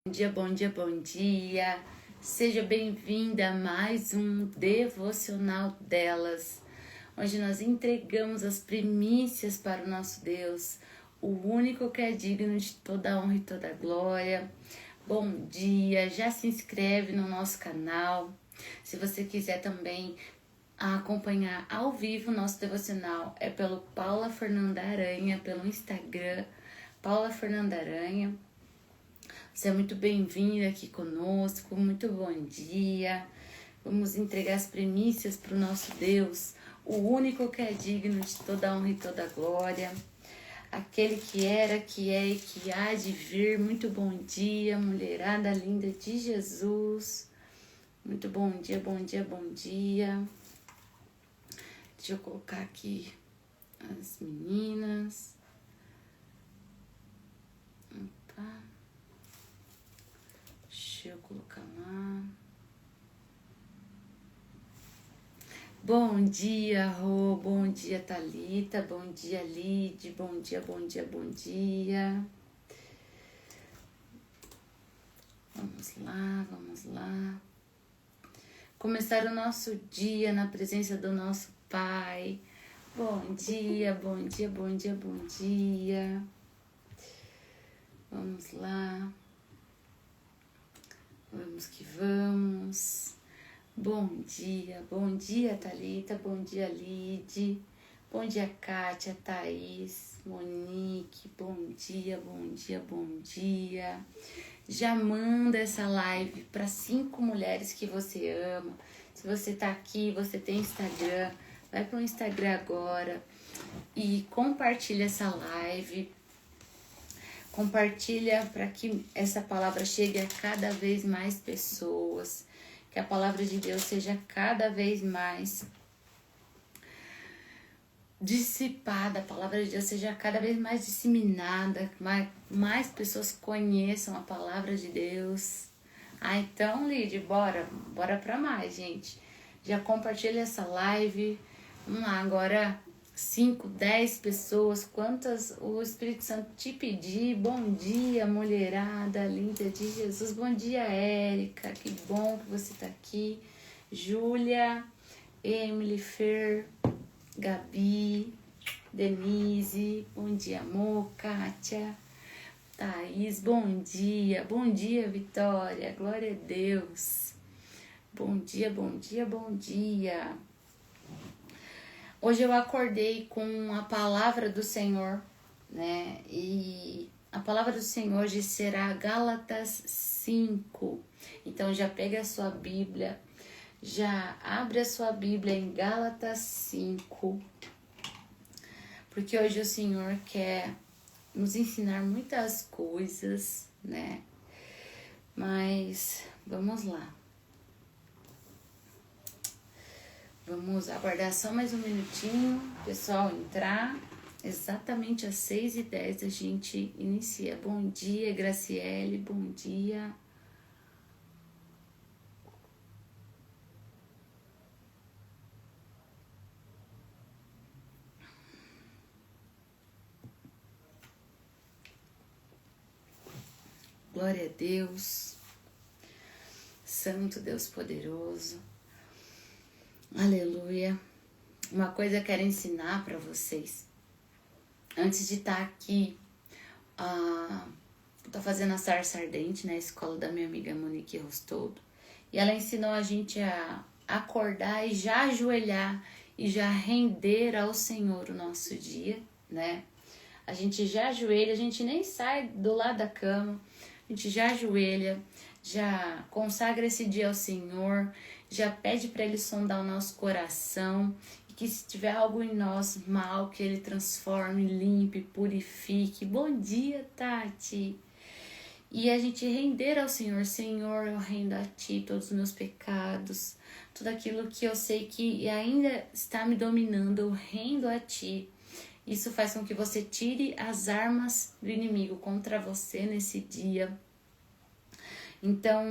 Bom dia, bom dia, bom dia. Seja bem-vinda a mais um devocional delas. Hoje nós entregamos as primícias para o nosso Deus, o único que é digno de toda honra e toda glória. Bom dia, já se inscreve no nosso canal. Se você quiser também acompanhar ao vivo o nosso devocional, é pelo Paula Fernanda Aranha, pelo Instagram, Paula Fernanda Aranha. Você é muito bem-vindo aqui conosco, muito bom dia. Vamos entregar as primícias para o nosso Deus, o único que é digno de toda honra e toda glória. Aquele que era, que é e que há de vir. Muito bom dia, mulherada linda de Jesus. Muito bom dia, bom dia, bom dia. Deixa eu colocar aqui as meninas. Opa. Deixa eu colocar lá. Bom dia, Rô. Bom dia, Thalita. Bom dia, Lid. Bom dia, bom dia, bom dia. Vamos lá, vamos lá. Começar o nosso dia na presença do nosso Pai. Bom dia, bom dia, bom dia, bom dia. Vamos lá. Vamos que vamos. Bom dia, Thalita. Bom dia, Lid. Bom dia, Kátia, Thaís, Monique. Bom dia, bom dia, bom dia. Já manda essa live para 5 mulheres que você ama. Se você tá aqui, você tem Instagram, vai pro Instagram agora e compartilha essa live. Compartilha para que essa palavra chegue a cada vez mais pessoas, que a palavra de Deus seja cada vez mais dissipada, a palavra de Deus seja cada vez mais disseminada, mais pessoas conheçam a palavra de Deus. Então, Lid, bora para mais, gente. Já compartilha essa live. Vamos lá, agora 5, 10 pessoas, quantas o Espírito Santo te pedir. Bom dia, mulherada linda de Jesus. Bom dia, Érica, que bom que você tá aqui. Júlia, Emily, Fer, Gabi, Denise, bom dia, amor, Kátia, Thaís, bom dia, Vitória, glória a Deus. Bom dia, bom dia, bom dia. Hoje eu acordei com a palavra do Senhor, né? E a palavra do Senhor hoje será Gálatas 5. Então já pega a sua Bíblia, já abre a sua Bíblia em Gálatas 5. Porque hoje o Senhor quer nos ensinar muitas coisas, né? Mas vamos lá. Vamos aguardar só mais um minutinho, pessoal entrar. Exatamente às 6h10 a gente inicia. Bom dia, Graciele, bom dia. Glória a Deus. Santo Deus poderoso. Aleluia. Uma coisa eu quero ensinar para vocês. Antes de estar aqui, eu tô fazendo a Sarça Ardente na escola da minha amiga Monique Rostodo. E ela ensinou a gente a acordar e já ajoelhar e já render ao Senhor o nosso dia, né? A gente já ajoelha, a gente nem sai do lado da cama, a gente já ajoelha, já consagra esse dia ao Senhor, já pede para Ele sondar o nosso coração e que se tiver algo em nós mal, que Ele transforme, limpe, purifique. Bom dia, Tati! E a gente render ao Senhor. Senhor, eu rendo a Ti todos os meus pecados, tudo aquilo que eu sei que ainda está me dominando, eu rendo a Ti. Isso faz com que você tire as armas do inimigo contra você nesse dia. Então,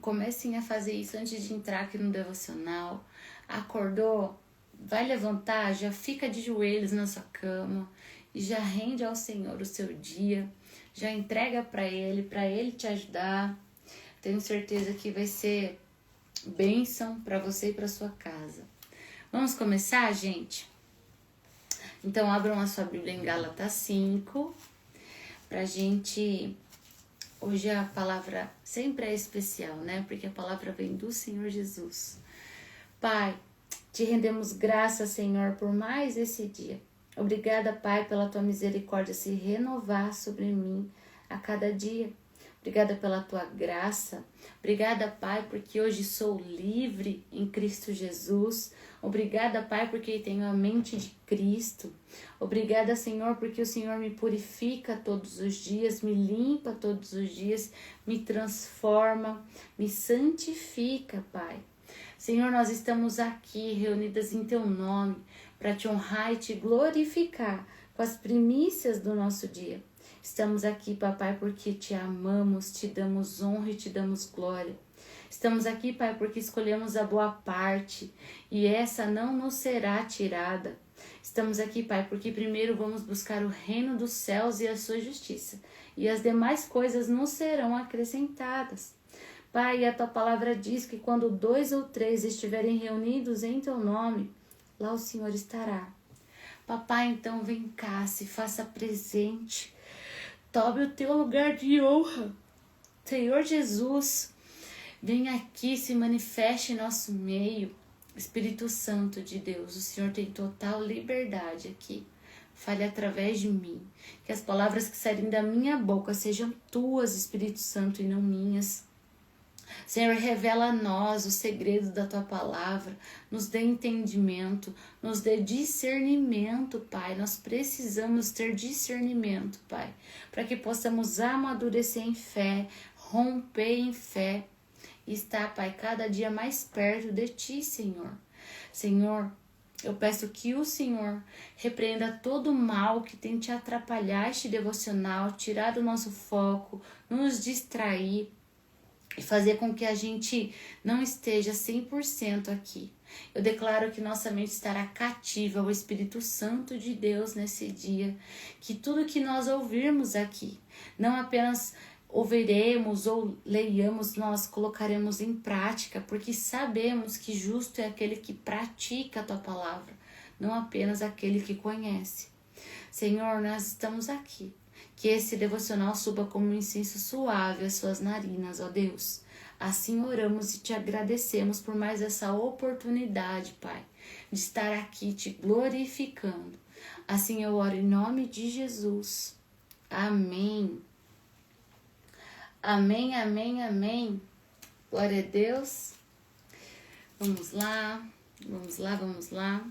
comecem a fazer isso antes de entrar aqui no devocional. Acordou? Vai levantar, já fica de joelhos na sua cama e já rende ao Senhor o seu dia. Já entrega para ele te ajudar. Tenho certeza que vai ser bênção para você e para sua casa. Vamos começar, gente? Então, abram a sua Bíblia em Gálatas 5, pra gente... Hoje a palavra sempre é especial, né? Porque a palavra vem do Senhor Jesus. Pai, te rendemos graças, Senhor, por mais esse dia. Obrigada, Pai, pela tua misericórdia se renovar sobre mim a cada dia. Obrigada pela tua graça. Obrigada, Pai, porque hoje sou livre em Cristo Jesus. Obrigada, Pai, porque tenho a mente de Cristo. Obrigada, Senhor, porque o Senhor me purifica todos os dias, me limpa todos os dias, me transforma, me santifica, Pai. Senhor, nós estamos aqui reunidas em Teu nome para Te honrar e Te glorificar com as primícias do nosso dia. Estamos aqui, Papai, porque Te amamos, Te damos honra e Te damos glória. Estamos aqui, Pai, porque escolhemos a boa parte e essa não nos será tirada. Estamos aqui, Pai, porque primeiro vamos buscar o reino dos céus e a sua justiça, e as demais coisas nos serão acrescentadas. Pai, a tua palavra diz que quando 2 ou 3 estiverem reunidos em teu nome, lá o Senhor estará. Papai, então vem cá, se faça presente. Tome o teu lugar de honra. Senhor Jesus, vem aqui, se manifeste em nosso meio. Espírito Santo de Deus, o Senhor tem total liberdade aqui. Fale através de mim. Que as palavras que saírem da minha boca sejam tuas, Espírito Santo, e não minhas. Senhor, revela a nós o segredo da tua palavra, nos dê entendimento, nos dê discernimento, Pai. Nós precisamos ter discernimento, Pai, para que possamos amadurecer em fé, romper em fé e estar, Pai, cada dia mais perto de Ti, Senhor. Senhor, eu peço que o Senhor repreenda todo o mal que tem te atrapalhar este devocional, tirar do nosso foco, nos distrair e fazer com que a gente não esteja 100% aqui. Eu declaro que nossa mente estará cativa ao Espírito Santo de Deus nesse dia, que tudo que nós ouvirmos aqui, não apenas ouviremos ou leiamos, nós colocaremos em prática, porque sabemos que justo é aquele que pratica a tua palavra, não apenas aquele que conhece. Senhor, nós estamos aqui. Que esse devocional suba como um incenso suave às suas narinas, ó Deus. Assim oramos e te agradecemos por mais essa oportunidade, Pai, de estar aqui te glorificando. Assim eu oro em nome de Jesus. Amém. Amém, amém, amém. Glória a Deus. Vamos lá, vamos lá, vamos lá.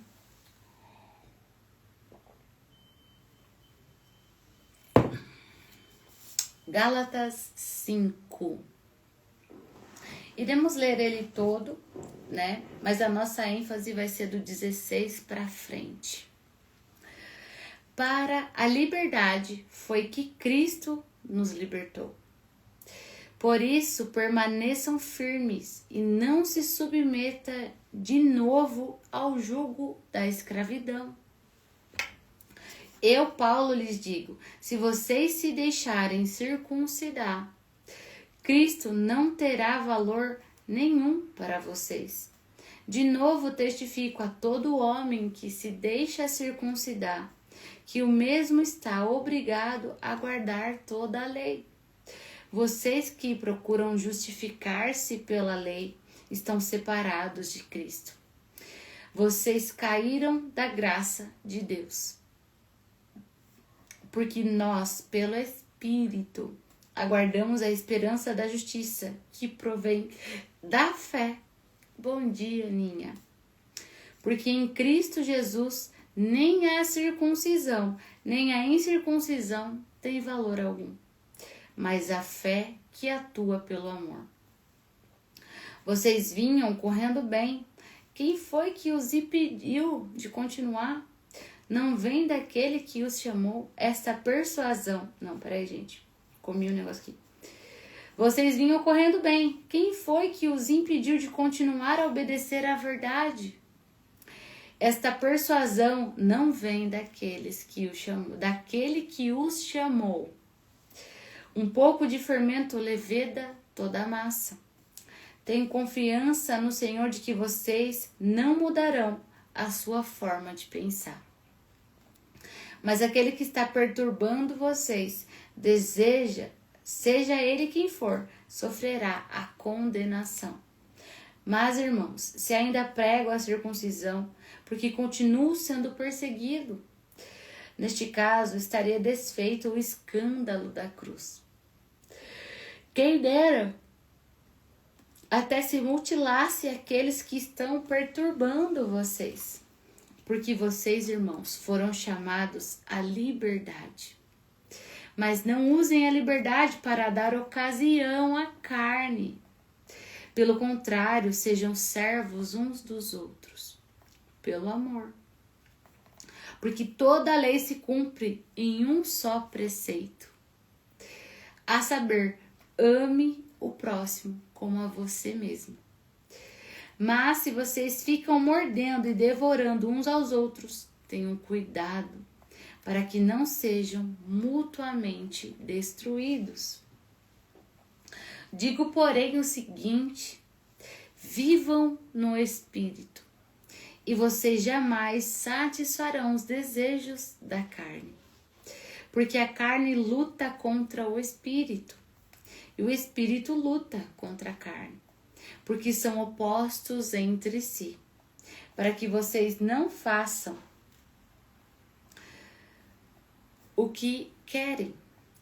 Gálatas 5. Iremos ler ele todo, né? Mas a nossa ênfase vai ser do 16 para frente. Para a liberdade foi que Cristo nos libertou. Por isso, permaneçam firmes e não se submeta de novo ao jugo da escravidão. Eu, Paulo, lhes digo, se vocês se deixarem circuncidar, Cristo não terá valor nenhum para vocês. De novo testifico a todo homem que se deixa circuncidar, que o mesmo está obrigado a guardar toda a lei. Vocês que procuram justificar-se pela lei, estão separados de Cristo. Vocês caíram da graça de Deus. Porque nós, pelo Espírito, aguardamos a esperança da justiça que provém da fé. Bom dia, Ninha. Porque em Cristo Jesus nem a circuncisão, nem a incircuncisão tem valor algum, mas a fé que atua pelo amor. Vocês vinham correndo bem. Quem foi que os impediu de continuar? Não vem daquele que os chamou esta persuasão. Não, peraí, gente. Comi um negócio aqui. Vocês vinham correndo bem. Quem foi que os impediu de continuar a obedecer à verdade? Esta persuasão não vem daqueles que os chamou, daquele que os chamou. Um pouco de fermento leveda toda a massa. Tenho confiança no Senhor de que vocês não mudarão a sua forma de pensar. Mas aquele que está perturbando vocês, deseja, seja ele quem for, sofrerá a condenação. Mas, irmãos, se ainda prego a circuncisão, porque continuo sendo perseguido, neste caso estaria desfeito o escândalo da cruz. Quem dera até se mutilasse aqueles que estão perturbando vocês. Porque vocês, irmãos, foram chamados à liberdade. Mas não usem a liberdade para dar ocasião à carne. Pelo contrário, sejam servos uns dos outros, pelo amor. Porque toda a lei se cumpre em um só preceito. A saber, ame o próximo como a você mesmo. Mas se vocês ficam mordendo e devorando uns aos outros, tenham cuidado para que não sejam mutuamente destruídos. Digo, porém, o seguinte: vivam no Espírito, e vocês jamais satisfarão os desejos da carne. Porque a carne luta contra o Espírito, e o Espírito luta contra a carne, porque são opostos entre si, para que vocês não façam o que querem.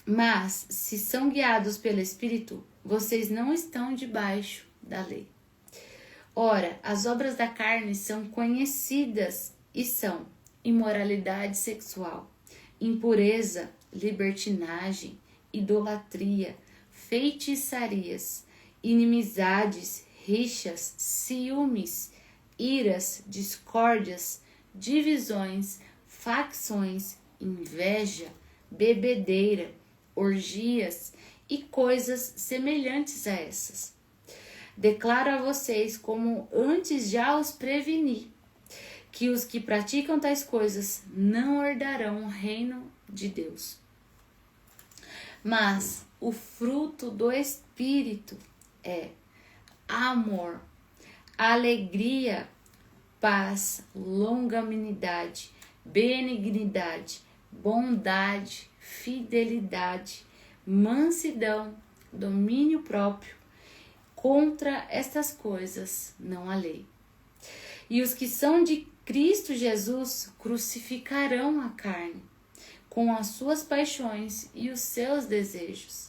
Mas, se são guiados pelo Espírito, vocês não estão debaixo da lei. Ora, as obras da carne são conhecidas e são imoralidade sexual, impureza, libertinagem, idolatria, feitiçarias, inimizades, rixas, ciúmes, iras, discórdias, divisões, facções, inveja, bebedeira, orgias e coisas semelhantes a essas. Declaro a vocês, como antes já os preveni, que os que praticam tais coisas não herdarão o reino de Deus. Mas o fruto do Espírito é amor, alegria, paz, longanimidade, benignidade, bondade, fidelidade, mansidão, domínio próprio. Contra estas coisas não há lei. E os que são de Cristo Jesus crucificarão a carne, com as suas paixões e os seus desejos.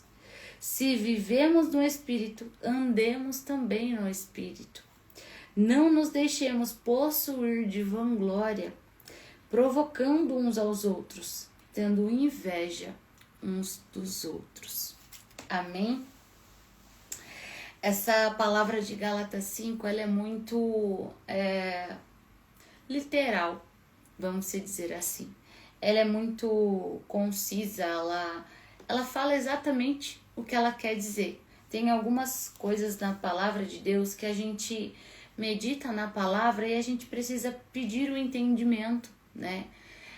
Se vivemos no Espírito, andemos também no Espírito. Não nos deixemos possuir de vanglória, provocando uns aos outros, tendo inveja uns dos outros. Amém? Essa palavra de Gálatas 5, ela é muito literal, vamos dizer assim. Ela é muito concisa, ela fala exatamente o que ela quer dizer. Tem algumas coisas na palavra de Deus que a gente medita na palavra e a gente precisa pedir o entendimento, né?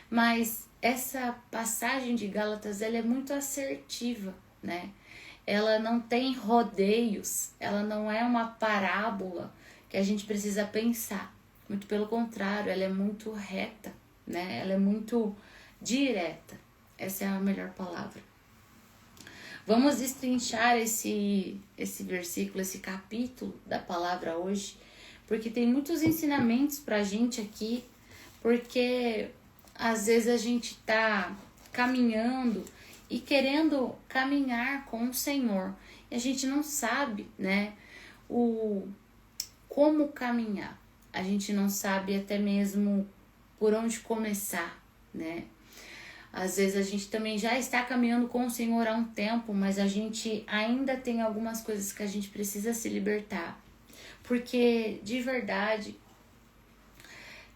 Mas essa passagem de Gálatas, ela é muito assertiva, né? Ela não tem rodeios, ela não é uma parábola que a gente precisa pensar. Muito pelo contrário, ela é muito reta, né? Ela é muito direta. Essa é a melhor palavra. Vamos destrinchar esse versículo, esse capítulo da palavra hoje, porque tem muitos ensinamentos pra gente aqui, porque às vezes a gente tá caminhando e querendo caminhar com o Senhor. E a gente não sabe, né, como caminhar. A gente não sabe até mesmo por onde começar, né? Às vezes a gente também já está caminhando com o Senhor há um tempo, mas a gente ainda tem algumas coisas que a gente precisa se libertar. Porque, de verdade,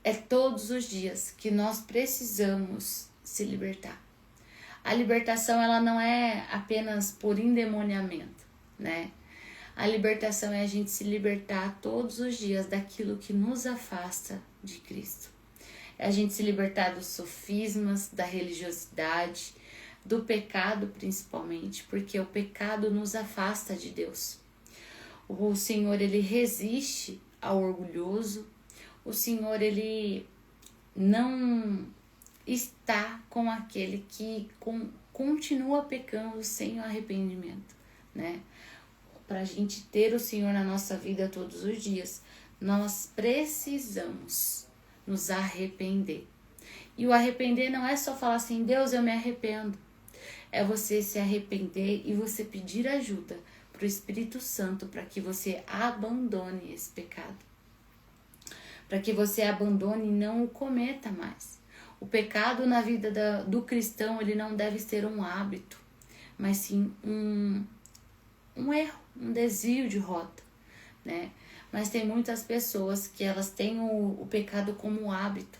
é todos os dias que nós precisamos se libertar. A libertação, ela não é apenas por endemoniamento, né? A libertação é a gente se libertar todos os dias daquilo que nos afasta de Cristo. É a gente se libertar dos sofismas, da religiosidade, do pecado principalmente, porque o pecado nos afasta de Deus. O Senhor, ele resiste ao orgulhoso. O Senhor, ele não está com aquele que continua pecando sem o arrependimento, né? Para a gente ter o Senhor na nossa vida todos os dias, nós precisamos nos arrepender. E o arrepender não é só falar assim, Deus, eu me arrependo. É você se arrepender e você pedir ajuda para o Espírito Santo para que você abandone esse pecado. Para que você abandone e não o cometa mais. O pecado na vida do cristão, ele não deve ser um hábito, mas sim um erro, um desvio de rota, né? Mas tem muitas pessoas que elas têm o pecado como hábito.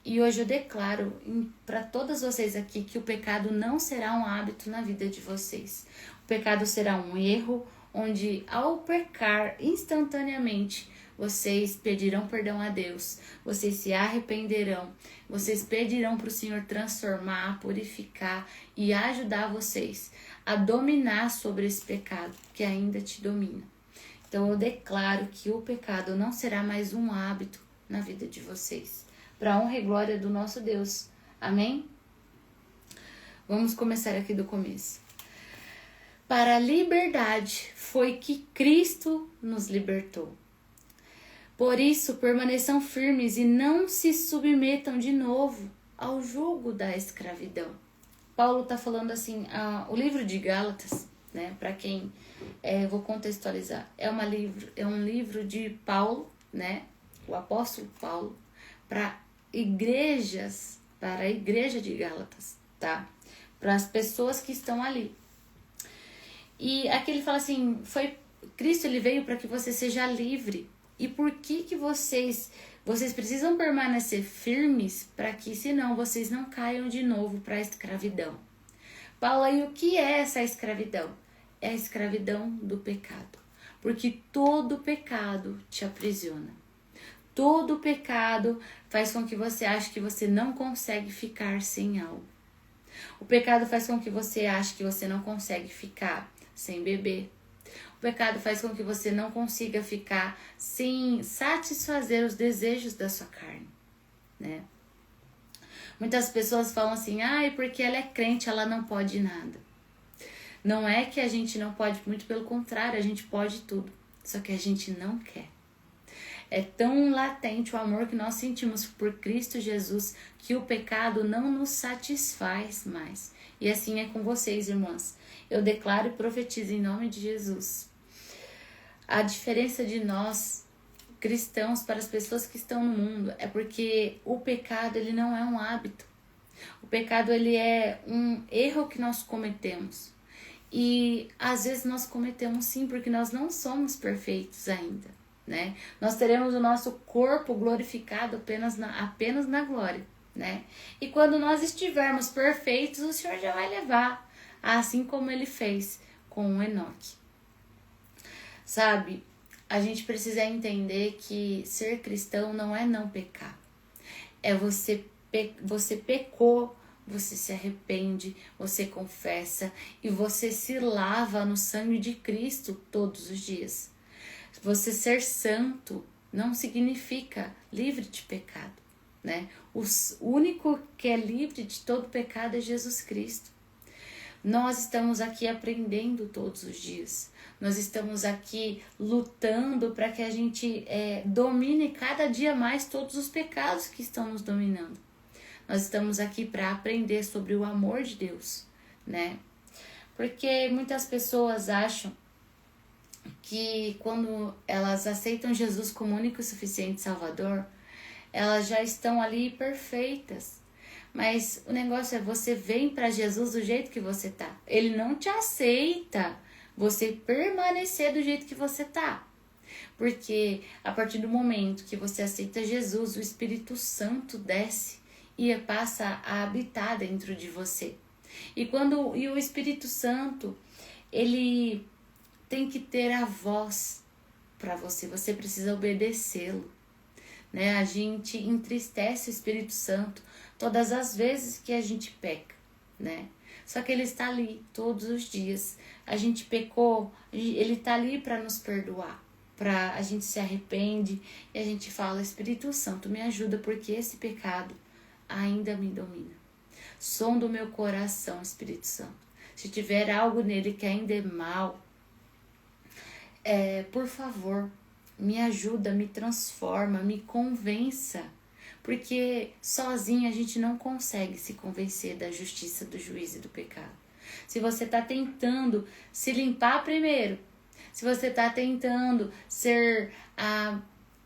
E hoje eu declaro para todas vocês aqui que o pecado não será um hábito na vida de vocês. O pecado será um erro onde, ao pecar instantaneamente, vocês pedirão perdão a Deus, vocês se arrependerão, vocês pedirão para o Senhor transformar, purificar e ajudar vocês a dominar sobre esse pecado que ainda te domina. Então eu declaro que o pecado não será mais um hábito na vida de vocês, para a honra e glória do nosso Deus. Amém? Vamos começar aqui do começo. Para a liberdade foi que Cristo nos libertou. Por isso, permaneçam firmes e não se submetam de novo ao jugo da escravidão. Paulo está falando assim, o livro de Gálatas, né? Para quem vou contextualizar, é um livro de Paulo, né? O apóstolo Paulo, para a igreja de Gálatas, tá? Para as pessoas que estão ali. E aqui ele fala assim, Cristo ele veio para que você seja livre. E por que vocês precisam permanecer firmes para que senão vocês não caiam de novo para a escravidão? Paulo, e o que é essa escravidão? É a escravidão do pecado. Porque todo pecado te aprisiona. Todo pecado faz com que você ache que você não consegue ficar sem algo. O pecado faz com que você ache que você não consegue ficar sem beber. O pecado faz com que você não consiga ficar sem satisfazer os desejos da sua carne, né? Muitas pessoas falam assim, porque ela é crente, ela não pode nada. Não é que a gente não pode, muito pelo contrário, a gente pode tudo, só que a gente não quer. É tão latente o amor que nós sentimos por Cristo Jesus que o pecado não nos satisfaz mais. E assim é com vocês, irmãs. Eu declaro e profetizo em nome de Jesus. A diferença de nós, cristãos, para as pessoas que estão no mundo, é porque o pecado ele não é um hábito. O pecado ele é um erro que nós cometemos. E às vezes nós cometemos sim, porque nós não somos perfeitos ainda, né? Nós teremos o nosso corpo glorificado apenas na glória, né? E quando nós estivermos perfeitos, o Senhor já vai levar, assim como ele fez com o Enoque. Sabe, a gente precisa entender que ser cristão não é não pecar. É você pecou, você se arrepende, você confessa e você se lava no sangue de Cristo todos os dias. Você ser santo não significa livre de pecado, né? O único que é livre de todo pecado é Jesus Cristo. Nós estamos aqui aprendendo todos os dias. Nós estamos aqui lutando para que a gente domine cada dia mais todos os pecados que estão nos dominando. Nós estamos aqui para aprender sobre o amor de Deus, né? Porque muitas pessoas acham que quando elas aceitam Jesus como único e suficiente Salvador, elas já estão ali perfeitas. Mas o negócio é você vem para Jesus do jeito que você tá. Ele não te aceita você permanecer do jeito que você tá. Porque a partir do momento que você aceita Jesus, o Espírito Santo desce e passa a habitar dentro de você. E o Espírito Santo, ele tem que ter a voz para você. Você precisa obedecê-lo, né? A gente entristece o Espírito Santo todas as vezes que a gente peca, né? Só que Ele está ali todos os dias. A gente pecou, Ele está ali para nos perdoar. A gente se arrepende e a gente fala: Espírito Santo, me ajuda, porque esse pecado ainda me domina. Sonda o meu coração, Espírito Santo. Se tiver algo nele que ainda é mal, por favor, me ajuda, me transforma, me convença. Porque sozinho a gente não consegue se convencer da justiça, do juízo e do pecado. Se você está tentando se limpar primeiro, se você está tentando ser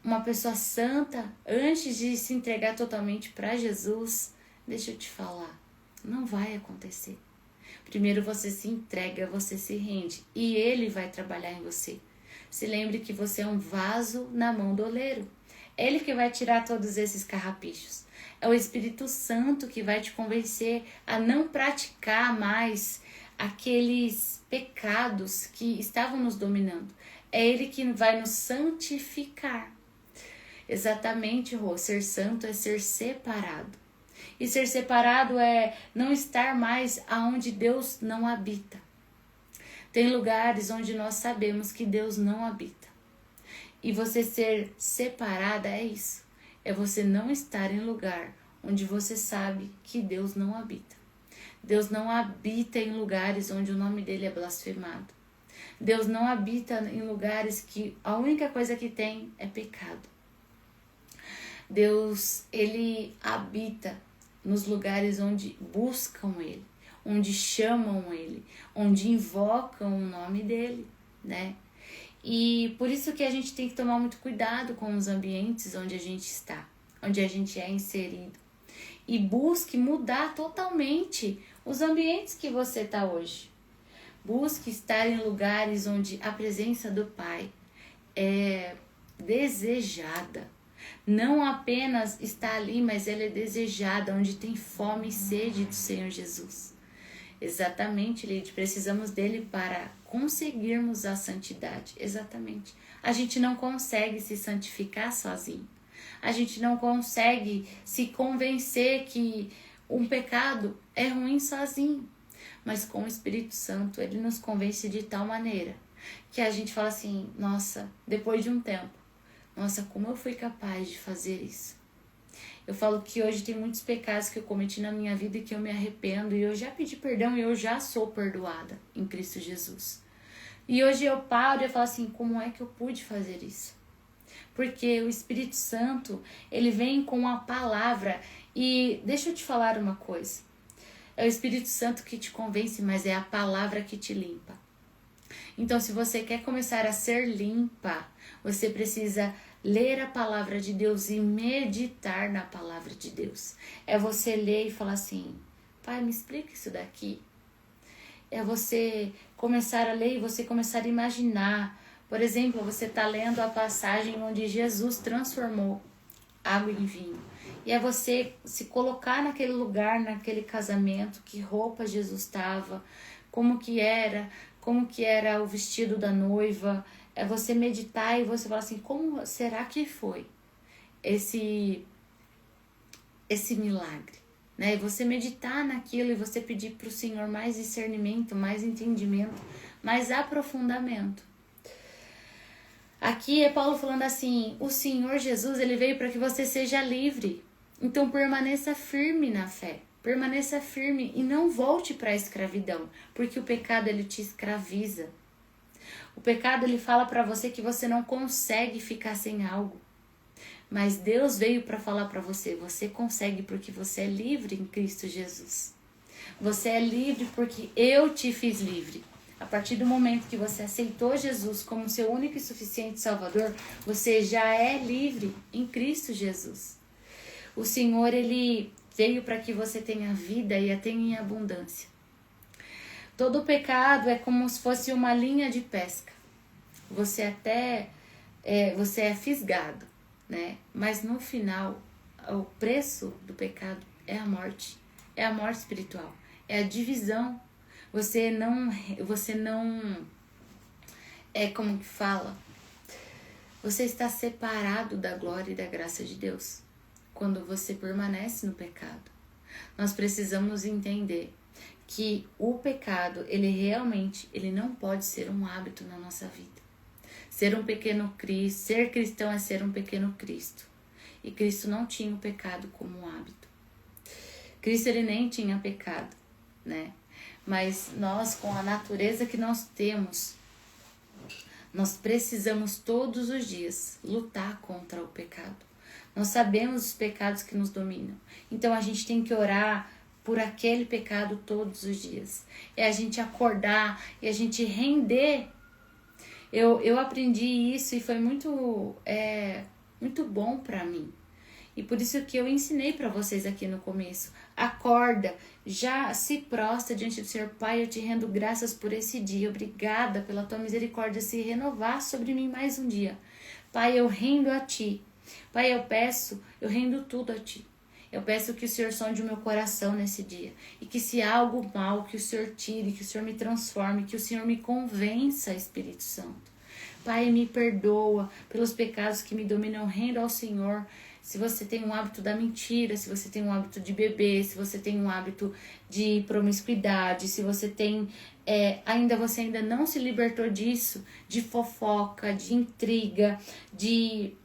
uma pessoa santa antes de se entregar totalmente para Jesus, deixa eu te falar, não vai acontecer. Primeiro você se entrega, você se rende e Ele vai trabalhar em você. Se lembre que você é um vaso na mão do oleiro. É Ele que vai tirar todos esses carrapichos. É o Espírito Santo que vai te convencer a não praticar mais aqueles pecados que estavam nos dominando. É Ele que vai nos santificar. Exatamente, Rô, ser santo é ser separado. E ser separado é não estar mais aonde Deus não habita. Tem lugares onde nós sabemos que Deus não habita. E você ser separada é isso. É você não estar em lugar onde você sabe que Deus não habita. Deus não habita em lugares onde o nome dele é blasfemado. Deus não habita em lugares que a única coisa que tem é pecado. Deus, ele habita nos lugares onde buscam ele, onde chamam ele, onde invocam o nome dele, né? E por isso que a gente tem que tomar muito cuidado com os ambientes onde a gente está, onde a gente é inserido. E busque mudar totalmente os ambientes que você está hoje. Busque estar em lugares onde a presença do Pai é desejada. Não apenas está ali, mas ela é desejada, onde tem fome e sede do Senhor Jesus. Exatamente, Lídia, precisamos dele para conseguirmos a santidade. Exatamente. A gente não consegue se santificar sozinho. A gente não consegue se convencer que um pecado é ruim sozinho. Mas com o Espírito Santo, ele nos convence de tal maneira que a gente fala assim: nossa, depois de um tempo, nossa, como eu fui capaz de fazer isso? Eu falo que hoje tem muitos pecados que eu cometi na minha vida e que eu me arrependo, e eu já pedi perdão e eu já sou perdoada em Cristo Jesus. E hoje eu paro e eu falo assim: como é que eu pude fazer isso? Porque o Espírito Santo, ele vem com a palavra. E deixa eu te falar uma coisa. É o Espírito Santo que te convence, mas é a palavra que te limpa. Então, se você quer começar a ser limpa, você precisa ler a palavra de Deus e meditar na palavra de Deus. É você ler e falar assim: Pai, me explica isso daqui. É você começar a ler e você começar a imaginar. Por exemplo, você está lendo a passagem onde Jesus transformou água em vinho. E é você se colocar naquele lugar, naquele casamento, que roupa Jesus estava, como que era o vestido da noiva. É você meditar e você falar assim: como será que foi esse milagre? Né? E você meditar naquilo e você pedir para o Senhor mais discernimento, mais entendimento, mais aprofundamento. Aqui é Paulo falando assim: o Senhor Jesus, ele veio para que você seja livre. Então permaneça firme na fé. Permaneça firme e não volte para a escravidão, porque o pecado, ele te escraviza. O pecado, ele fala para você que você não consegue ficar sem algo. Mas Deus veio para falar para você: você consegue, porque você é livre em Cristo Jesus. Você é livre porque eu te fiz livre. A partir do momento que você aceitou Jesus como seu único e suficiente Salvador, você já é livre em Cristo Jesus. O Senhor, ele veio para que você tenha vida e a tenha em abundância. Todo pecado é como se fosse uma linha de pesca. Você é fisgado, né? Mas no final, o preço do pecado é a morte espiritual, é a divisão. Você não como que fala? Você está separado da glória e da graça de Deus quando você permanece no pecado. Nós precisamos entender que o pecado, ele não pode ser um hábito na nossa vida. Ser um pequeno Cristo, ser cristão é ser um pequeno Cristo. E Cristo não tinha o pecado como um hábito. Cristo, ele nem tinha pecado, né? Mas nós, com a natureza que nós temos, nós precisamos todos os dias lutar contra o pecado. Nós sabemos os pecados que nos dominam. Então a gente tem que orar por aquele pecado todos os dias. É a gente acordar e a gente render. Eu aprendi isso e foi muito bom para mim. E por isso que eu ensinei para vocês aqui no começo. Acorda, já se prostra diante do Senhor. Pai, eu te rendo graças por esse dia. Obrigada pela tua misericórdia se renovar sobre mim mais um dia. Pai, eu rendo a ti. Pai, eu rendo tudo a ti. Eu peço que o Senhor sonde o meu coração nesse dia. E que se há algo mal, que o Senhor tire, que o Senhor me transforme, que o Senhor me convença, Espírito Santo. Pai, me perdoa pelos pecados que me dominam. Rendo ao Senhor. Se você tem um hábito da mentira, se você tem um hábito de beber, se você tem um hábito de promiscuidade, se você tem você ainda não se libertou disso, de fofoca, de intriga, de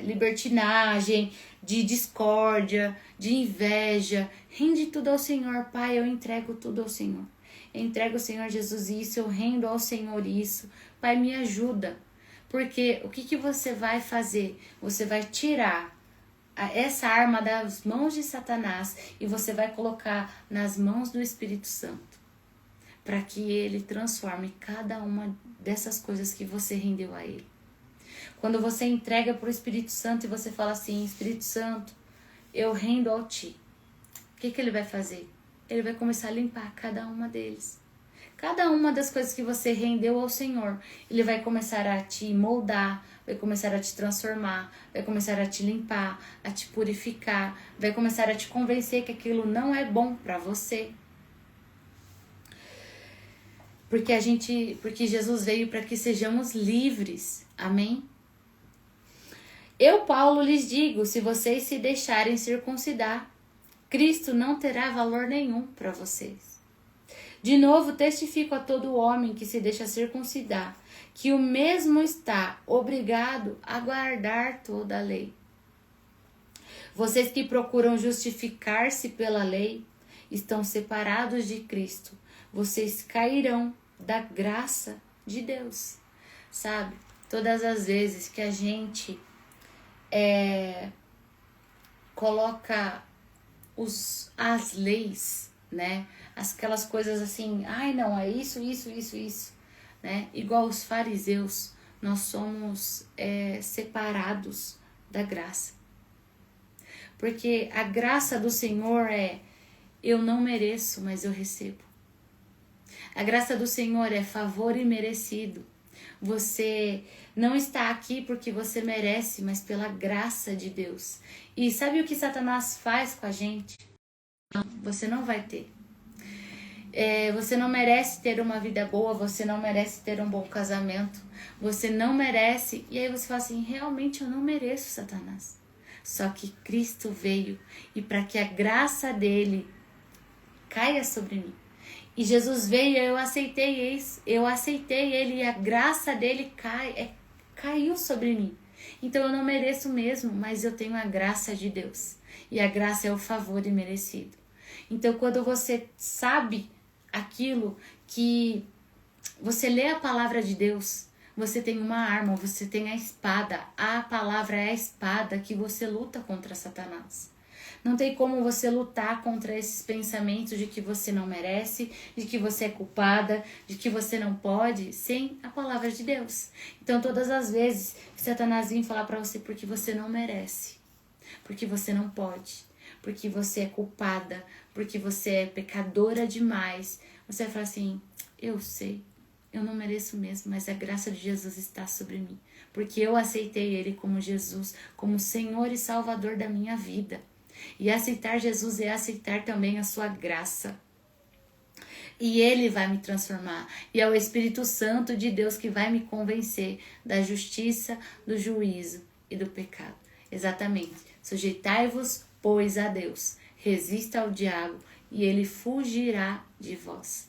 libertinagem, de discórdia, de inveja, rende tudo ao Senhor. Pai, eu entrego tudo ao Senhor. Eu entrego ao Senhor Jesus isso, eu rendo ao Senhor isso. Pai, me ajuda. Porque o que você vai fazer? Você vai tirar essa arma das mãos de Satanás e você vai colocar nas mãos do Espírito Santo, para que ele transforme cada uma dessas coisas que você rendeu a ele. Quando você entrega para o Espírito Santo e você fala assim: Espírito Santo, eu rendo ao ti. O que ele vai fazer? Ele vai começar a limpar cada uma deles. Cada uma das coisas que você rendeu ao Senhor, ele vai começar a te moldar, vai começar a te transformar, vai começar a te limpar, a te purificar, vai começar a te convencer que aquilo não é bom para você. Porque Jesus veio para que sejamos livres. Amém? Eu, Paulo, lhes digo, se vocês se deixarem circuncidar, Cristo não terá valor nenhum para vocês. De novo, testifico a todo homem que se deixa circuncidar, que o mesmo está obrigado a guardar toda a lei. Vocês que procuram justificar-se pela lei, estão separados de Cristo. Vocês cairão da graça de Deus. Sabe? Todas as vezes que a gente coloca as leis, né? Aquelas coisas assim, ai não, é isso, né? Igual os fariseus, nós somos separados da graça. Porque a graça do Senhor eu não mereço, mas eu recebo. A graça do Senhor é favor imerecido. Você não está aqui porque você merece, mas pela graça de Deus. E sabe o que Satanás faz com a gente? Não, você não vai ter. Você não merece ter uma vida boa, você não merece ter um bom casamento, você não merece. E aí você fala assim, realmente eu não mereço, Satanás. Só que Cristo veio e para que a graça dele caia sobre mim. E Jesus veio, eu aceitei ele e a graça dele caiu sobre mim. Então eu não mereço mesmo, mas eu tenho a graça de Deus. E a graça é o favor imerecido. Então quando você sabe aquilo que você lê a palavra de Deus, você tem uma arma, você tem a espada. A palavra é a espada que você luta contra Satanás. Não tem como você lutar contra esses pensamentos de que você não merece, de que você é culpada, de que você não pode, sem a palavra de Deus. Então todas as vezes que Satanás vem falar para você porque você não merece, porque você não pode, porque você é culpada, porque você é pecadora demais, você vai falar assim, eu sei, eu não mereço mesmo, mas a graça de Jesus está sobre mim, porque eu aceitei ele como Jesus, como Senhor e Salvador da minha vida. E aceitar Jesus é aceitar também a sua graça. E ele vai me transformar. E é o Espírito Santo de Deus que vai me convencer da justiça, do juízo e do pecado. Exatamente. Sujeitai-vos, pois, a Deus. Resista ao diabo e ele fugirá de vós.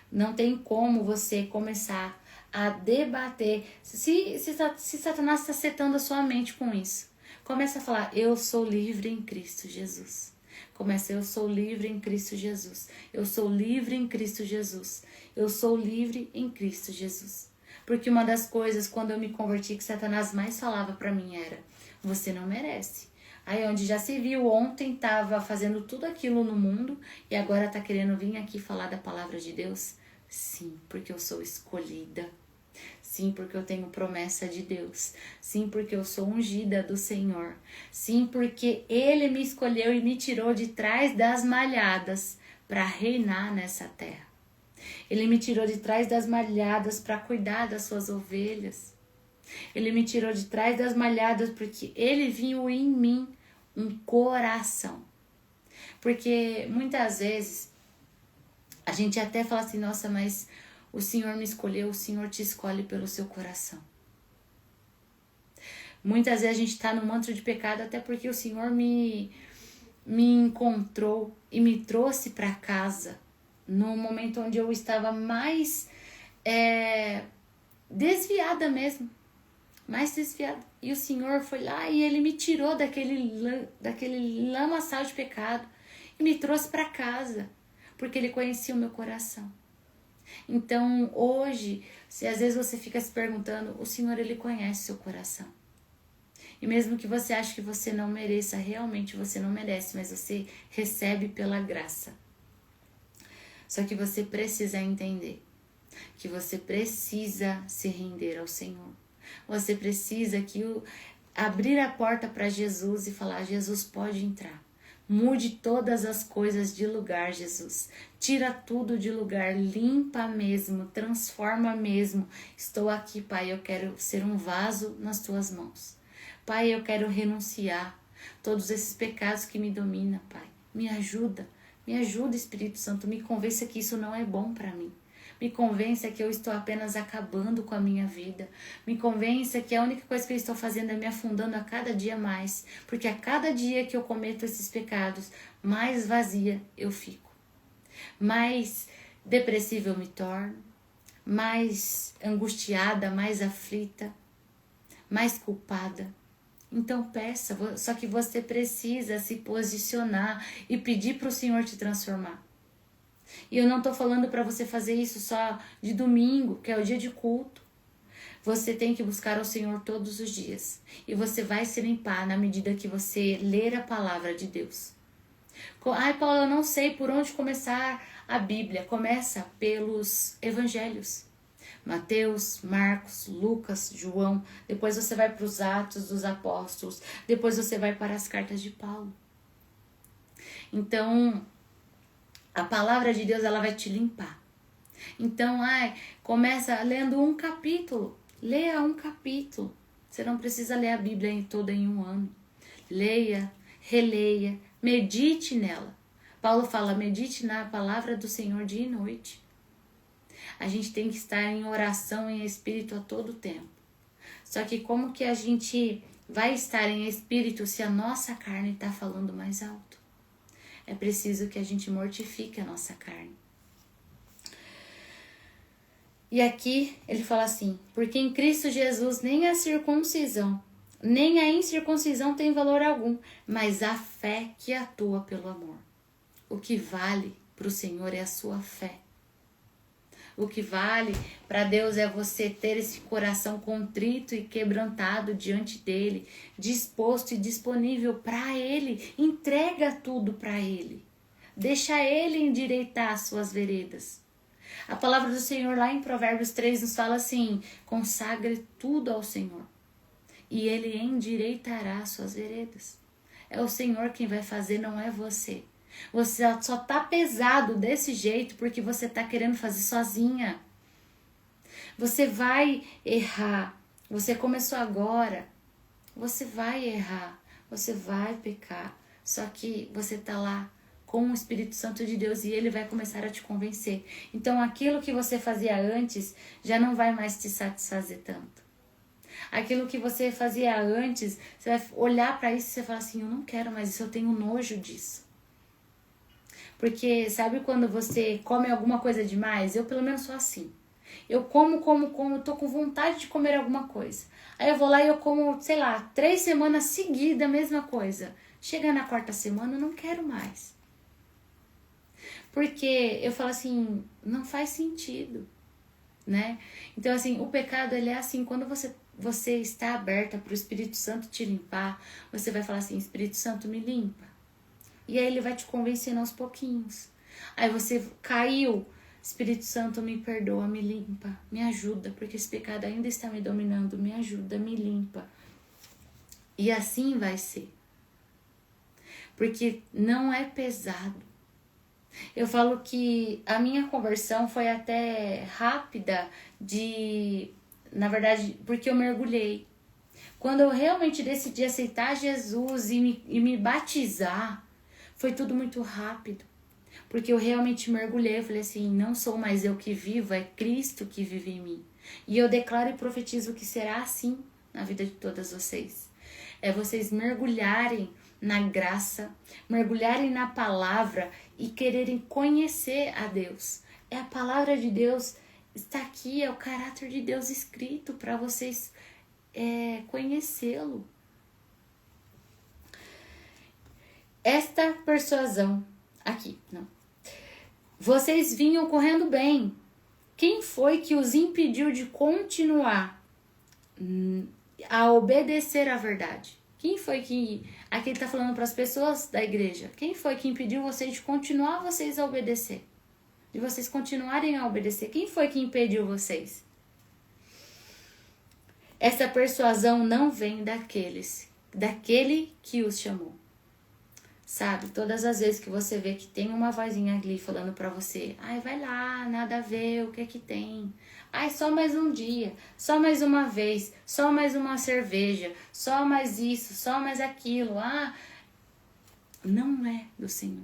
Não tem como você começar a debater. Se Satanás está setando a sua mente com isso, começa a falar, eu sou livre em Cristo Jesus. Começa, eu sou livre em Cristo Jesus. Eu sou livre em Cristo Jesus. Eu sou livre em Cristo Jesus. Porque uma das coisas, quando eu me converti, que Satanás mais falava para mim era, você não merece. Aí onde já se viu, ontem estava fazendo tudo aquilo no mundo e agora está querendo vir aqui falar da palavra de Deus? Sim, porque eu sou escolhida. Sim, porque eu tenho promessa de Deus. Sim, porque eu sou ungida do Senhor. Sim, porque Ele me escolheu e me tirou de trás das malhadas para reinar nessa terra. Ele me tirou de trás das malhadas para cuidar das suas ovelhas. Ele me tirou de trás das malhadas porque Ele viu em mim um coração. Porque muitas vezes a gente até fala assim, nossa, mas o Senhor me escolheu, o Senhor te escolhe pelo seu coração. Muitas vezes a gente está no manto de pecado até porque o Senhor me encontrou e me trouxe para casa no momento onde eu estava mais desviada mesmo. Mais desviada. E o Senhor foi lá e Ele me tirou daquele lamaçal de pecado e me trouxe para casa, porque Ele conhecia o meu coração. Então, hoje, se às vezes você fica se perguntando, o Senhor, Ele conhece seu coração. E mesmo que você ache que você não mereça, realmente você não merece, mas você recebe pela graça. Só que você precisa entender que você precisa se render ao Senhor. Você precisa abrir a porta para Jesus e falar, Jesus, pode entrar. Mude todas as coisas de lugar, Jesus. Tira tudo de lugar, limpa mesmo, transforma mesmo. Estou aqui, Pai, eu quero ser um vaso nas tuas mãos. Pai, eu quero renunciar todos esses pecados que me dominam, Pai. Me ajuda, Espírito Santo, me convença que isso não é bom para mim. Me convença que eu estou apenas acabando com a minha vida. Me convença que a única coisa que eu estou fazendo é me afundando a cada dia mais. Porque a cada dia que eu cometo esses pecados, mais vazia eu fico. Mais depressiva eu me torno. Mais angustiada, mais aflita. Mais culpada. Então peça, só que você precisa se posicionar e pedir para o Senhor te transformar. E eu não estou falando para você fazer isso só de domingo, que é o dia de culto. Você tem que buscar ao Senhor todos os dias. E você vai se limpar na medida que você ler a palavra de Deus. Ai, Paulo, eu não sei por onde começar a Bíblia. Começa pelos evangelhos. Mateus, Marcos, Lucas, João. Depois você vai para os Atos dos Apóstolos. Depois você vai para as cartas de Paulo. Então, a palavra de Deus, ela vai te limpar. Então, começa lendo um capítulo. Leia um capítulo. Você não precisa ler a Bíblia toda em um ano. Leia, releia, medite nela. Paulo fala, medite na palavra do Senhor dia e noite. A gente tem que estar em oração, em espírito a todo tempo. Só que como que a gente vai estar em espírito se a nossa carne está falando mais alto? É preciso que a gente mortifique a nossa carne. E aqui ele fala assim, porque em Cristo Jesus nem a circuncisão, nem a incircuncisão tem valor algum, mas a fé que atua pelo amor. O que vale para o Senhor é a sua fé. O que vale para Deus é você ter esse coração contrito e quebrantado diante dele, disposto e disponível para ele. Entrega tudo para ele. Deixa ele endireitar as suas veredas. A palavra do Senhor lá em Provérbios 3 nos fala assim, consagre tudo ao Senhor e ele endireitará as suas veredas. É o Senhor quem vai fazer, não é você. Você só tá pesado desse jeito porque você tá querendo fazer sozinha. Você vai errar. Você começou agora. Você vai errar. Você vai pecar. Só que você tá lá com o Espírito Santo de Deus e ele vai começar a te convencer. Então aquilo que você fazia antes já não vai mais te satisfazer tanto. Aquilo que você fazia antes, você vai olhar para isso e você vai falar assim, eu não quero mais isso, eu tenho nojo disso. Porque sabe quando você come alguma coisa demais? Eu pelo menos sou assim. Eu como, tô com vontade de comer alguma coisa. Aí eu vou lá e eu como, sei lá, 3 semanas seguidas a mesma coisa. Chega na 4ª semana, eu não quero mais. Porque eu falo assim, não faz sentido, né? Então assim, o pecado ele é assim, quando você está aberta para o Espírito Santo te limpar, você vai falar assim, Espírito Santo me limpa. E aí ele vai te convencendo aos pouquinhos. Aí você caiu, Espírito Santo me perdoa, me limpa, me ajuda, porque esse pecado ainda está me dominando, me ajuda, me limpa. E assim vai ser. Porque não é pesado. Eu falo que a minha conversão foi até rápida na verdade, porque eu mergulhei. Quando eu realmente decidi aceitar Jesus e me batizar, foi tudo muito rápido. Porque eu realmente mergulhei, eu falei assim, não sou mais eu que vivo, é Cristo que vive em mim. E eu declaro e profetizo que será assim na vida de todas vocês. É vocês mergulharem na graça, mergulharem na palavra e quererem conhecer a Deus. É a palavra de Deus, está aqui, é o caráter de Deus escrito para vocês conhecê-lo. Esta persuasão, aqui, não. Vocês vinham correndo bem. Quem foi que os impediu de continuar a obedecer à verdade? Quem foi que... Aqui ele está falando para as pessoas da igreja. Quem foi que impediu vocês de continuar vocês a obedecer? De vocês continuarem a obedecer? Quem foi que impediu vocês? Essa persuasão não vem daquele que os chamou. Sabe, todas as vezes que você vê que tem uma vozinha ali falando pra você, ai, vai lá, nada a ver, o que é que tem? Ai, só mais um dia, só mais uma vez, só mais uma cerveja, só mais isso, só mais aquilo. Não é do Senhor.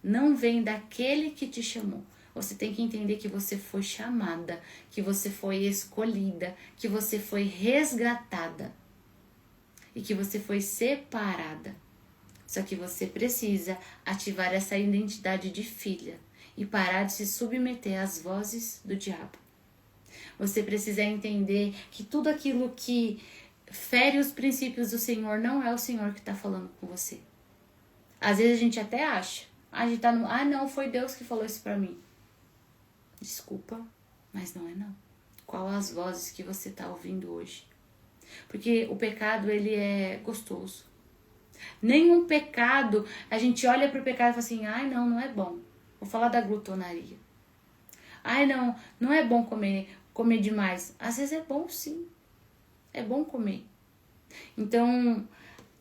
Não vem daquele que te chamou. Você tem que entender que você foi chamada, que você foi escolhida, que você foi resgatada e que você foi separada. Só que você precisa ativar essa identidade de filha e parar de se submeter às vozes do diabo. Você precisa entender que tudo aquilo que fere os princípios do Senhor não é o Senhor que está falando com você. Às vezes a gente até acha. A gente tá não, foi Deus que falou isso pra mim. Desculpa, mas não é não. Qual as vozes que você tá ouvindo hoje? Porque o pecado, ele é gostoso. Nenhum pecado, a gente olha pro pecado e fala assim, ai não é bom. Vou falar da glutonaria. Ai não é bom comer demais. Às vezes é bom sim, é bom comer. Então,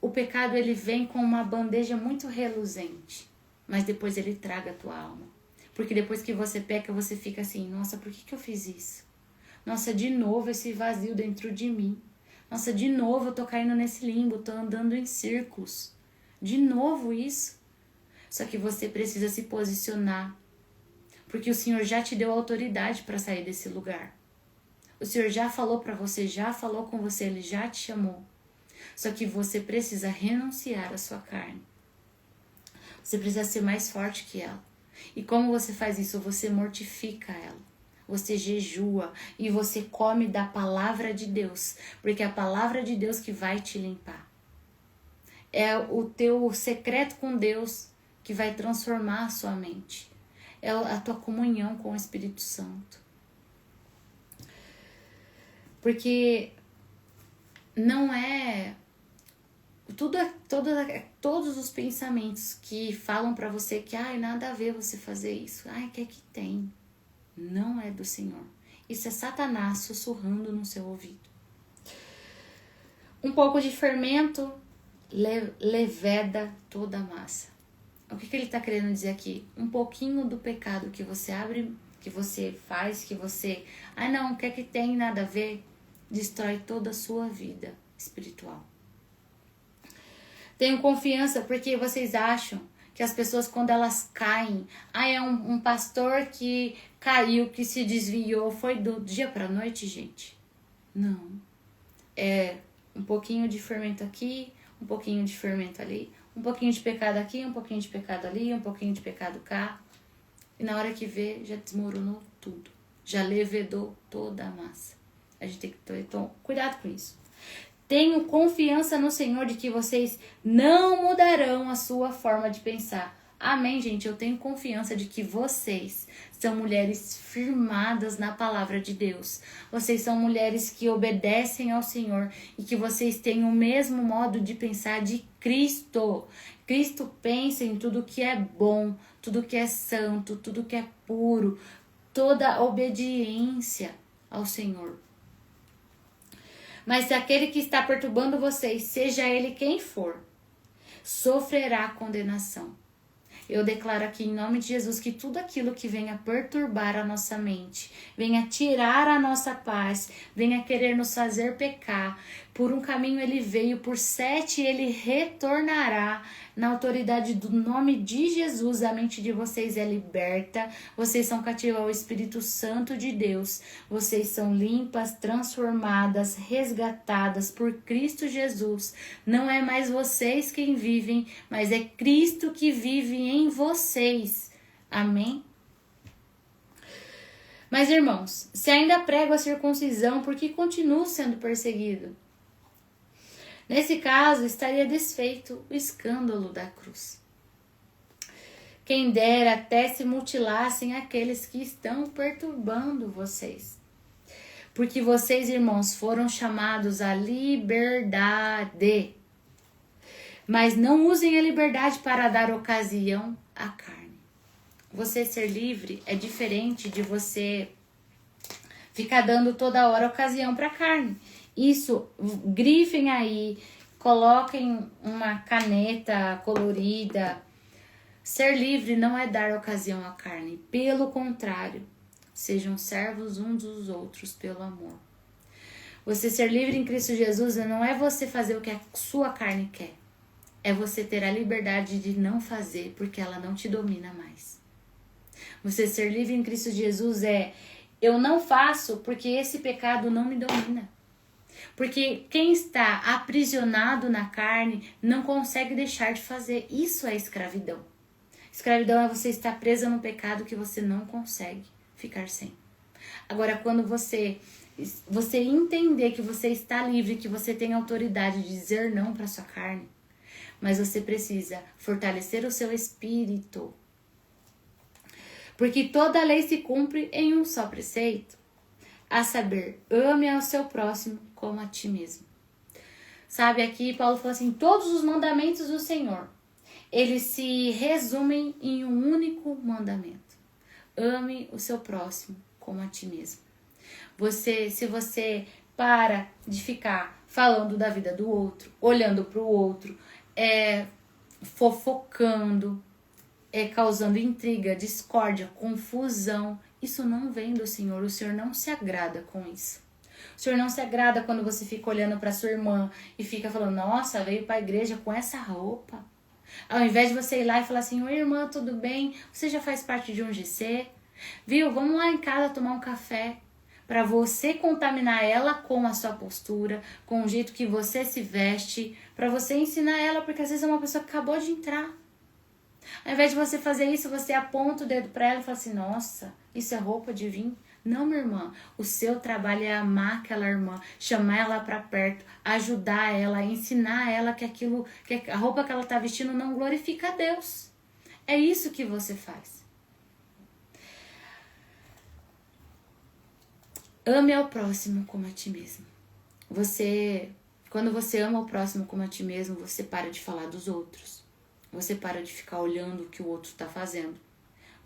o pecado ele vem com uma bandeja muito reluzente, mas depois ele traga a tua alma. Porque depois que você peca, você fica assim, nossa, por que eu fiz isso? Nossa, de novo esse vazio dentro de mim. Nossa, de novo eu tô caindo nesse limbo, tô andando em círculos. De novo isso. Só que você precisa se posicionar. Porque o Senhor já te deu autoridade para sair desse lugar. O Senhor já falou para você, já falou com você, Ele já te chamou. Só que você precisa renunciar à sua carne. Você precisa ser mais forte que ela. E como você faz isso? Você mortifica ela. Você jejua e você come da palavra de Deus, porque é a palavra de Deus que vai te limpar. É o teu secreto com Deus que vai transformar a sua mente. É a tua comunhão com o Espírito Santo. Porque não é... Todos os pensamentos que falam pra você que nada a ver você fazer isso. Que é que tem? Não é do Senhor. Isso é Satanás sussurrando no seu ouvido. Um pouco de fermento leveda toda a massa. O que ele está querendo dizer aqui? Um pouquinho do pecado que você abre, que você faz, que você... não, o que é que tem? Nada a ver. Destrói toda a sua vida espiritual. Tenham confiança porque vocês acham que as pessoas quando elas caem, é um pastor que caiu, que se desviou, foi do dia para a noite, gente. Não. É um pouquinho de fermento aqui, um pouquinho de fermento ali, Um pouquinho de pecado aqui, um pouquinho de pecado ali, um pouquinho de pecado cá. E na hora que vê, já desmoronou tudo. Já levedou toda a massa. A gente tem que ter cuidado com isso. Tenho confiança no Senhor de que vocês não mudarão a sua forma de pensar. Amém, gente? Eu tenho confiança de que vocês são mulheres firmadas na palavra de Deus. Vocês são mulheres que obedecem ao Senhor e que vocês têm o mesmo modo de pensar de Cristo. Cristo pensa em tudo que é bom, tudo que é santo, tudo que é puro, toda a obediência ao Senhor. Mas se aquele que está perturbando vocês, seja ele quem for, sofrerá condenação. Eu declaro aqui em nome de Jesus que tudo aquilo que venha perturbar a nossa mente, venha tirar a nossa paz, venha querer nos fazer pecar, por um caminho ele veio, por 7 ele retornará. Na autoridade do nome de Jesus, a mente de vocês é liberta, vocês são cativos ao Espírito Santo de Deus, vocês são limpas, transformadas, resgatadas por Cristo Jesus. Não é mais vocês quem vivem, mas é Cristo que vive em vocês. Amém? Mas irmãos, se ainda prego a circuncisão, por que continuo sendo perseguido? Nesse caso, estaria desfeito o escândalo da cruz. Quem dera até se mutilassem aqueles que estão perturbando vocês. Porque vocês, irmãos, foram chamados à liberdade. Mas não usem a liberdade para dar ocasião à carne. Você ser livre é diferente de você ficar dando toda hora ocasião para a carne. Isso, grifem aí, coloquem uma caneta colorida. Ser livre não é dar ocasião à carne. Pelo contrário, sejam servos uns dos outros pelo amor. Você ser livre em Cristo Jesus não é você fazer o que a sua carne quer. É você ter a liberdade de não fazer porque ela não te domina mais. Você ser livre em Cristo Jesus é eu não faço porque esse pecado não me domina. Porque quem está aprisionado na carne não consegue deixar de fazer. Isso é escravidão. Escravidão é você estar presa no pecado que você não consegue ficar sem. Agora, quando você entender que você está livre, que você tem autoridade de dizer não para sua carne, mas você precisa fortalecer o seu espírito. Porque toda a lei se cumpre em um só preceito. A saber, ame ao seu próximo como a ti mesmo. Sabe, aqui Paulo falou assim, todos os mandamentos do Senhor, eles se resumem em um único mandamento. Ame o seu próximo como a ti mesmo. Se você para de ficar falando da vida do outro, olhando para o outro, fofocando, causando intriga, discórdia, confusão, isso não vem do Senhor. O Senhor não se agrada com isso. O Senhor não se agrada quando você fica olhando para sua irmã e fica falando, nossa, veio para a igreja com essa roupa. Ao invés de você ir lá e falar assim, oi irmã, tudo bem? Você já faz parte de um GC? Viu? Vamos lá em casa tomar um café. Para você contaminar ela com a sua postura, com o jeito que você se veste, para você ensinar ela, porque às vezes é uma pessoa que acabou de entrar. Ao invés de você fazer isso, você aponta o dedo para ela e fala assim, nossa, isso é roupa de vinho? Não, minha irmã, o seu trabalho é amar aquela irmã, chamar ela para perto, ajudar ela, ensinar ela que a roupa que ela está vestindo não glorifica a Deus. É isso que você faz. Ame ao próximo como a ti mesmo. Quando você ama o próximo como a ti mesmo, você para de falar dos outros. Você para de ficar olhando o que o outro está fazendo.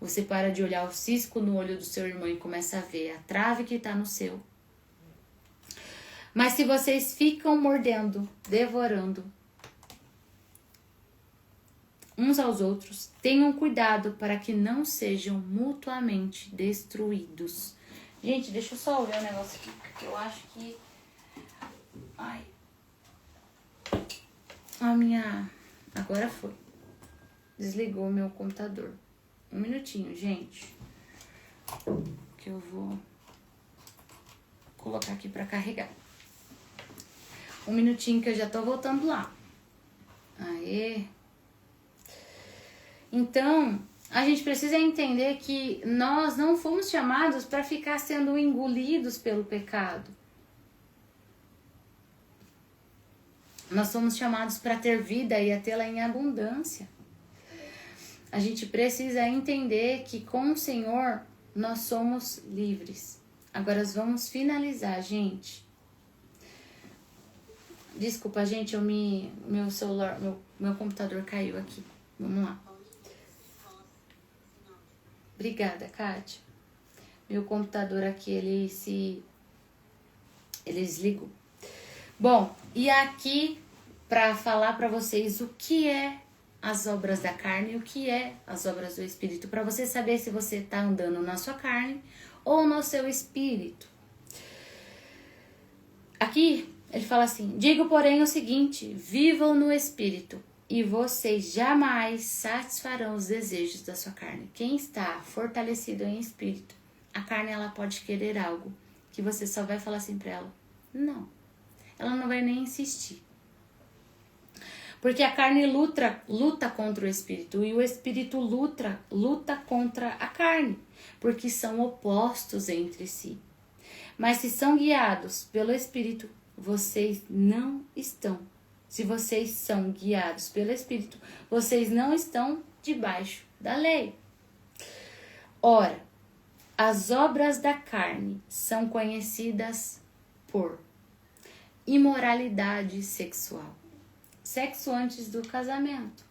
Você para de olhar o cisco no olho do seu irmão e começa a ver a trave que está no seu. Mas se vocês ficam mordendo, devorando uns aos outros, tenham cuidado para que não sejam mutuamente destruídos. Gente, deixa eu só ver um negócio aqui, porque eu acho que... Ai. Agora foi. Desligou o meu computador. Um minutinho, gente. Que eu vou colocar aqui pra carregar. Um minutinho que eu já tô voltando lá. Aê. Então, a gente precisa entender que nós não fomos chamados para ficar sendo engolidos pelo pecado. Nós somos chamados para ter vida e a tê-la em abundância. A gente precisa entender que com o Senhor nós somos livres. Agora vamos finalizar, gente. Desculpa, gente, meu celular, meu computador caiu aqui. Vamos lá. Obrigada, Kátia. Meu computador aqui, ele desligou. Bom, e aqui para falar para vocês o que é as obras da carne e o que é as obras do Espírito, para você saber se você está andando na sua carne ou no seu espírito. Aqui ele fala assim: digo, porém, o seguinte: vivam no Espírito e vocês jamais satisfarão os desejos da sua carne. Quem está fortalecido em espírito, a carne ela pode querer algo que você só vai falar assim para ela: não. Ela não vai nem insistir. Porque a carne luta contra o espírito e o espírito luta contra a carne, porque são opostos entre si. Mas se são guiados pelo espírito, vocês não estão. Se vocês são guiados pelo espírito, vocês não estão debaixo da lei. Ora, as obras da carne são conhecidas por imoralidade sexual, sexo antes do casamento,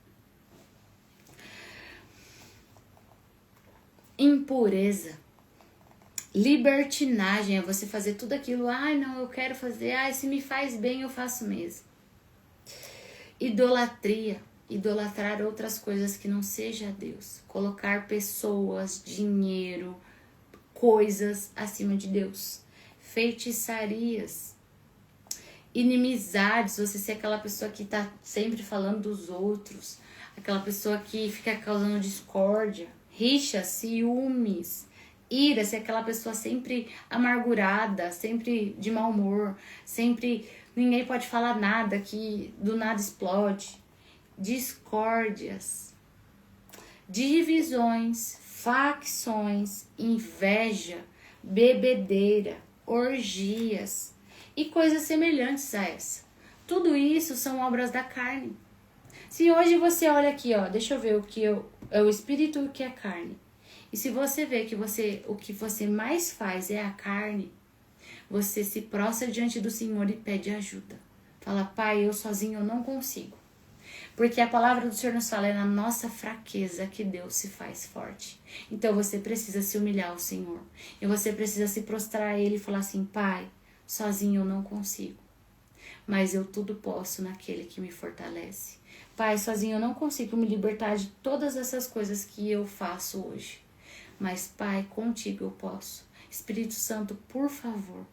impureza, libertinagem, é você fazer tudo aquilo, ai não, eu quero fazer, ai se me faz bem eu faço mesmo. Idolatria, idolatrar outras coisas que não seja Deus, colocar pessoas, dinheiro, coisas acima de Deus, feitiçarias, inimizades, você ser aquela pessoa que tá sempre falando dos outros, aquela pessoa que fica causando discórdia, rixa, ciúmes, ira, ser aquela pessoa sempre amargurada, sempre de mau humor, sempre ninguém pode falar nada, que do nada explode, discórdias, divisões, facções, inveja, bebedeira, orgias e coisas semelhantes a essa. Tudo isso são obras da carne. Se hoje você olha aqui, ó, deixa eu ver o que é o espírito e o que é carne. E se você vê que o que você mais faz é a carne, você se prostra diante do Senhor e pede ajuda. Fala: Pai, eu sozinho eu não consigo. Porque a palavra do Senhor nos fala, é na nossa fraqueza que Deus se faz forte. Então você precisa se humilhar ao Senhor. E você precisa se prostrar a Ele e falar assim: Pai, sozinho eu não consigo, mas eu tudo posso naquele que me fortalece. Pai, sozinho eu não consigo me libertar de todas essas coisas que eu faço hoje. Mas, Pai, contigo eu posso. Espírito Santo, por favor,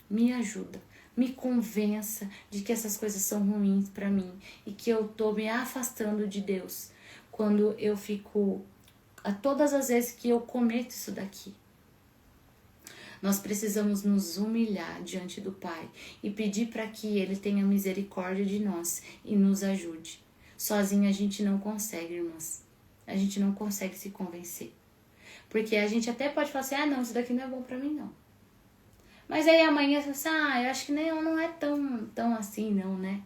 me ajuda. Me convença de que essas coisas são ruins para mim e que eu tô me afastando de Deus quando eu fico, a todas as vezes que eu cometo isso daqui. Nós precisamos nos humilhar diante do Pai e pedir para que Ele tenha misericórdia de nós e nos ajude. Sozinho a gente não consegue, irmãs. A gente não consegue se convencer. Porque a gente até pode falar assim: ah, não, isso daqui não é bom para mim, não. Mas aí amanhã você fala assim: ah, eu acho que não é tão assim, não, né?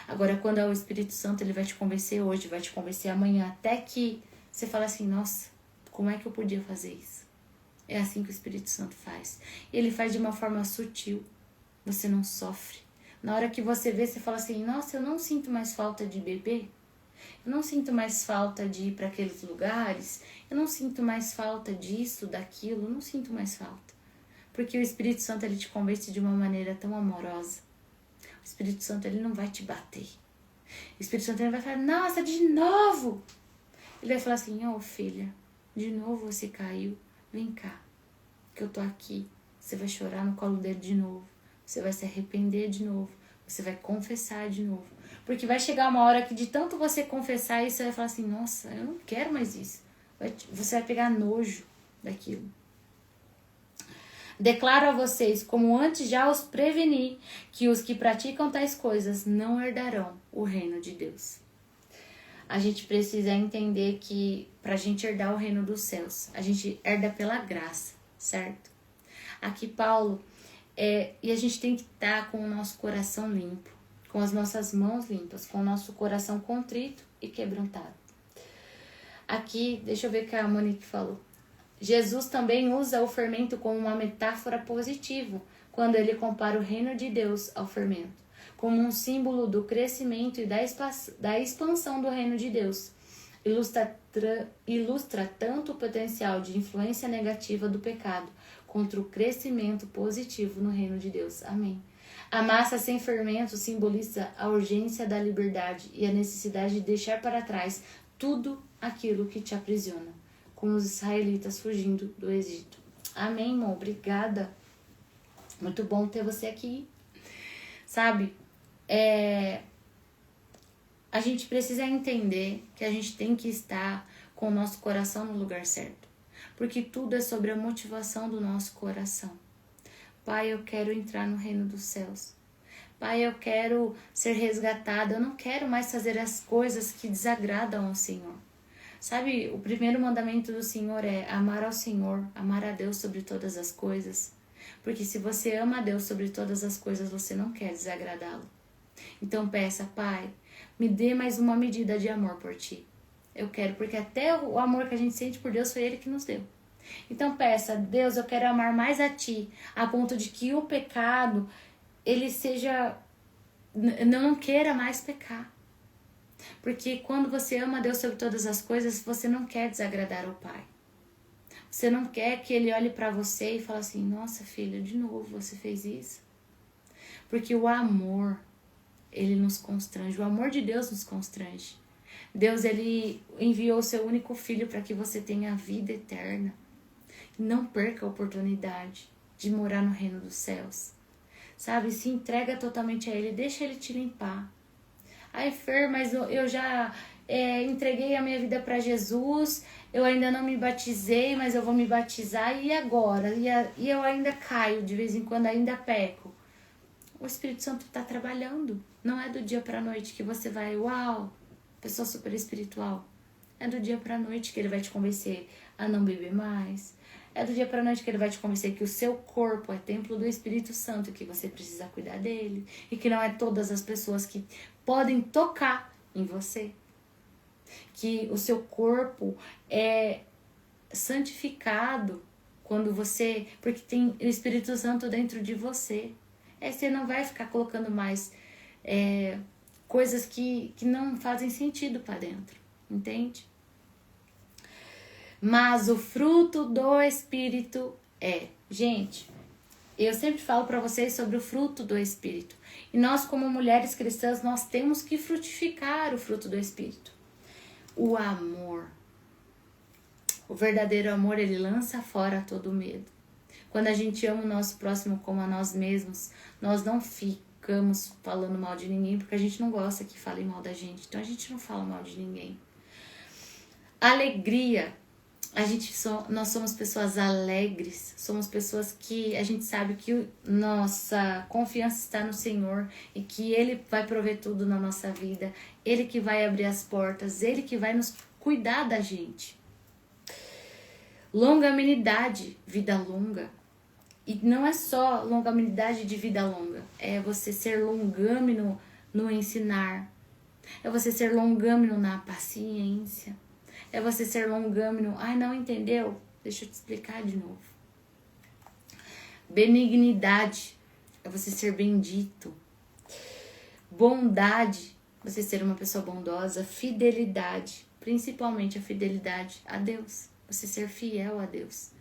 Agora, quando é o Espírito Santo, ele vai te convencer hoje, vai te convencer amanhã, até que você fala assim: nossa, como é que eu podia fazer isso? É assim que o Espírito Santo faz. Ele faz de uma forma sutil. Você não sofre. Na hora que você vê, você fala assim: nossa, eu não sinto mais falta de beber. Eu não sinto mais falta de ir para aqueles lugares. Eu não sinto mais falta disso, daquilo. Eu não sinto mais falta. Porque o Espírito Santo, ele te convence de uma maneira tão amorosa. O Espírito Santo, ele não vai te bater. O Espírito Santo, ele vai falar: nossa, de novo. Ele vai falar assim: ô filha, de novo você caiu. Vem cá, que eu tô aqui. Você vai chorar no colo dele de novo. Você vai se arrepender de novo. Você vai confessar de novo. Porque vai chegar uma hora que de tanto você confessar isso, você vai falar assim: nossa, eu não quero mais isso. Você vai pegar nojo daquilo. Declaro a vocês, como antes já os preveni, que os que praticam tais coisas não herdarão o reino de Deus. a gente precisa entender que para a gente herdar o reino dos céus, a gente herda pela graça, certo? Aqui Paulo, e a gente tem que estar com o nosso coração limpo, com as nossas mãos limpas, com o nosso coração contrito e quebrantado. Aqui, deixa eu ver o que a Monique falou. Jesus também usa o fermento como uma metáfora positiva, quando ele compara o reino de Deus ao fermento, como um símbolo do crescimento e da expansão do reino de Deus. Ilustra tanto o potencial de influência negativa do pecado, contra o crescimento positivo no reino de Deus. Amém. A massa sem fermento simboliza a urgência da liberdade e a necessidade de deixar para trás tudo aquilo que te aprisiona, como os israelitas fugindo do Egito. Amém, irmão? Obrigada. Muito bom ter você aqui. Sabe, a gente precisa entender que a gente tem que estar com o nosso coração no lugar certo. Porque tudo é sobre a motivação do nosso coração. Pai, eu quero entrar no reino dos céus. Pai, eu quero ser resgatada. Eu não quero mais fazer as coisas que desagradam ao Senhor. Sabe, o primeiro mandamento do Senhor é amar ao Senhor, amar a Deus sobre todas as coisas. Porque se você ama a Deus sobre todas as coisas, você não quer desagradá-lo. Então peça, Pai, me dê mais uma medida de amor por Ti. Eu quero, porque até o amor que a gente sente por Deus foi Ele que nos deu. Então peça, Deus, eu quero amar mais a Ti, a ponto de que o pecado, ele seja, não queira mais pecar. Porque quando você ama a Deus sobre todas as coisas, você não quer desagradar o Pai. Você não quer que Ele olhe para você e fale assim, nossa filha, de novo você fez isso. Porque o amor, ele nos constrange, o amor de Deus nos constrange. Deus, ele enviou o seu único filho para que você tenha a vida eterna. Não perca a oportunidade de morar no reino dos céus. Sabe, se entrega totalmente a Ele, deixa Ele te limpar. Ai, Fer, mas eu já entreguei a minha vida para Jesus, eu ainda não me batizei, mas eu vou me batizar, e agora? E eu ainda caio, de vez em quando ainda peco. O Espírito Santo está trabalhando. Não é do dia para a noite que você vai, uau, pessoa super espiritual. É do dia para a noite que Ele vai te convencer a não beber mais. É do dia para a noite que Ele vai te convencer que o seu corpo é templo do Espírito Santo, que você precisa cuidar dele. E que não é todas as pessoas que podem tocar em você. Que o seu corpo é santificado quando você... Porque tem o Espírito Santo dentro de você. Você não vai ficar colocando mais coisas que não fazem sentido para dentro. Entende? Mas o fruto do Espírito gente, eu sempre falo para vocês sobre o fruto do Espírito. E nós, como mulheres cristãs, nós temos que frutificar o fruto do Espírito. O amor. O verdadeiro amor, ele lança fora todo medo. Quando a gente ama o nosso próximo como a nós mesmos, nós não ficamos falando mal de ninguém, porque a gente não gosta que falem mal da gente. Então a gente não fala mal de ninguém. Alegria. Nós somos pessoas alegres, somos pessoas que a gente sabe que nossa confiança está no Senhor e que Ele vai prover tudo na nossa vida, Ele que vai abrir as portas, Ele que vai nos cuidar da gente. Longanimidade, vida longa. E não é só longanimidade de vida longa, é você ser longâmino no ensinar, é você ser longâmino na paciência. É você ser longâmino. Ai, não entendeu? Deixa eu te explicar de novo. Benignidade. É você ser bendito. Bondade. Você ser uma pessoa bondosa. Fidelidade. Principalmente a fidelidade a Deus. Você ser fiel a Deus.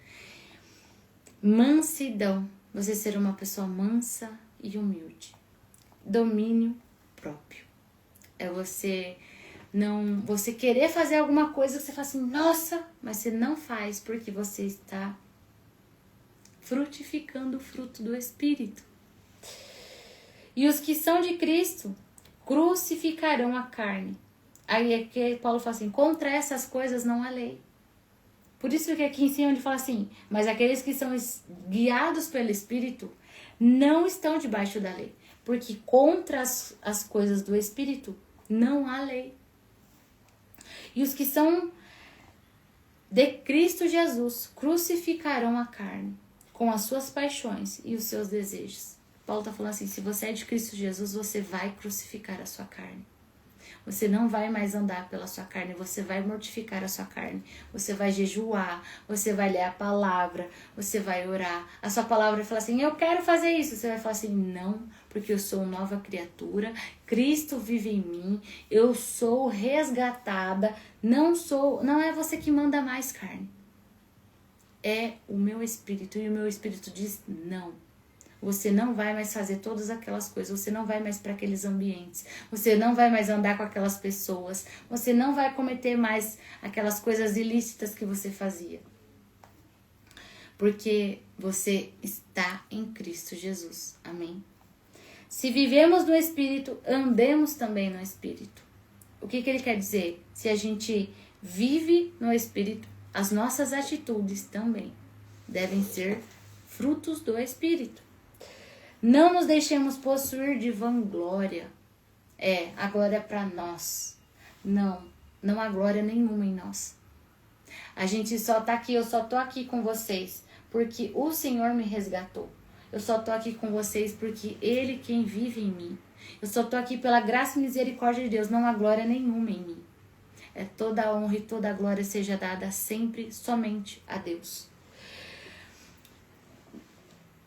Mansidão. Você ser uma pessoa mansa e humilde. Domínio próprio. É você querer fazer alguma coisa que você fala assim, nossa, mas você não faz porque você está frutificando o fruto do Espírito. E os que são de Cristo crucificarão a carne. Aí é que Paulo fala assim, contra essas coisas não há lei. Por isso que aqui em cima ele fala assim, mas aqueles que são guiados pelo Espírito não estão debaixo da lei. Porque contra as coisas do Espírito não há lei. E os que são de Cristo Jesus crucificarão a carne com as suas paixões e os seus desejos. Paulo está falando assim, se você é de Cristo Jesus, você vai crucificar a sua carne. Você não vai mais andar pela sua carne, você vai mortificar a sua carne. Você vai jejuar, você vai ler a palavra, você vai orar. A sua palavra vai falar assim, eu quero fazer isso. Você vai falar assim, não, porque eu sou nova criatura, Cristo vive em mim, eu sou resgatada, não é você que manda mais, carne. É o meu espírito, e o meu espírito diz não. Você não vai mais fazer todas aquelas coisas, você não vai mais para aqueles ambientes, você não vai mais andar com aquelas pessoas, você não vai cometer mais aquelas coisas ilícitas que você fazia. Porque você está em Cristo Jesus. Amém? Se vivemos no Espírito, andemos também no Espírito. O que ele quer dizer? Se a gente vive no Espírito, as nossas atitudes também devem ser frutos do Espírito. Não nos deixemos possuir de vanglória. A glória é para nós. Não há glória nenhuma em nós. A gente só tá aqui, eu só tô aqui com vocês porque o Senhor me resgatou. Eu só tô aqui com vocês porque Ele quem vive em mim. Eu só tô aqui pela graça e misericórdia de Deus. Não há glória nenhuma em mim. Toda a honra e toda a glória seja dada sempre, somente a Deus.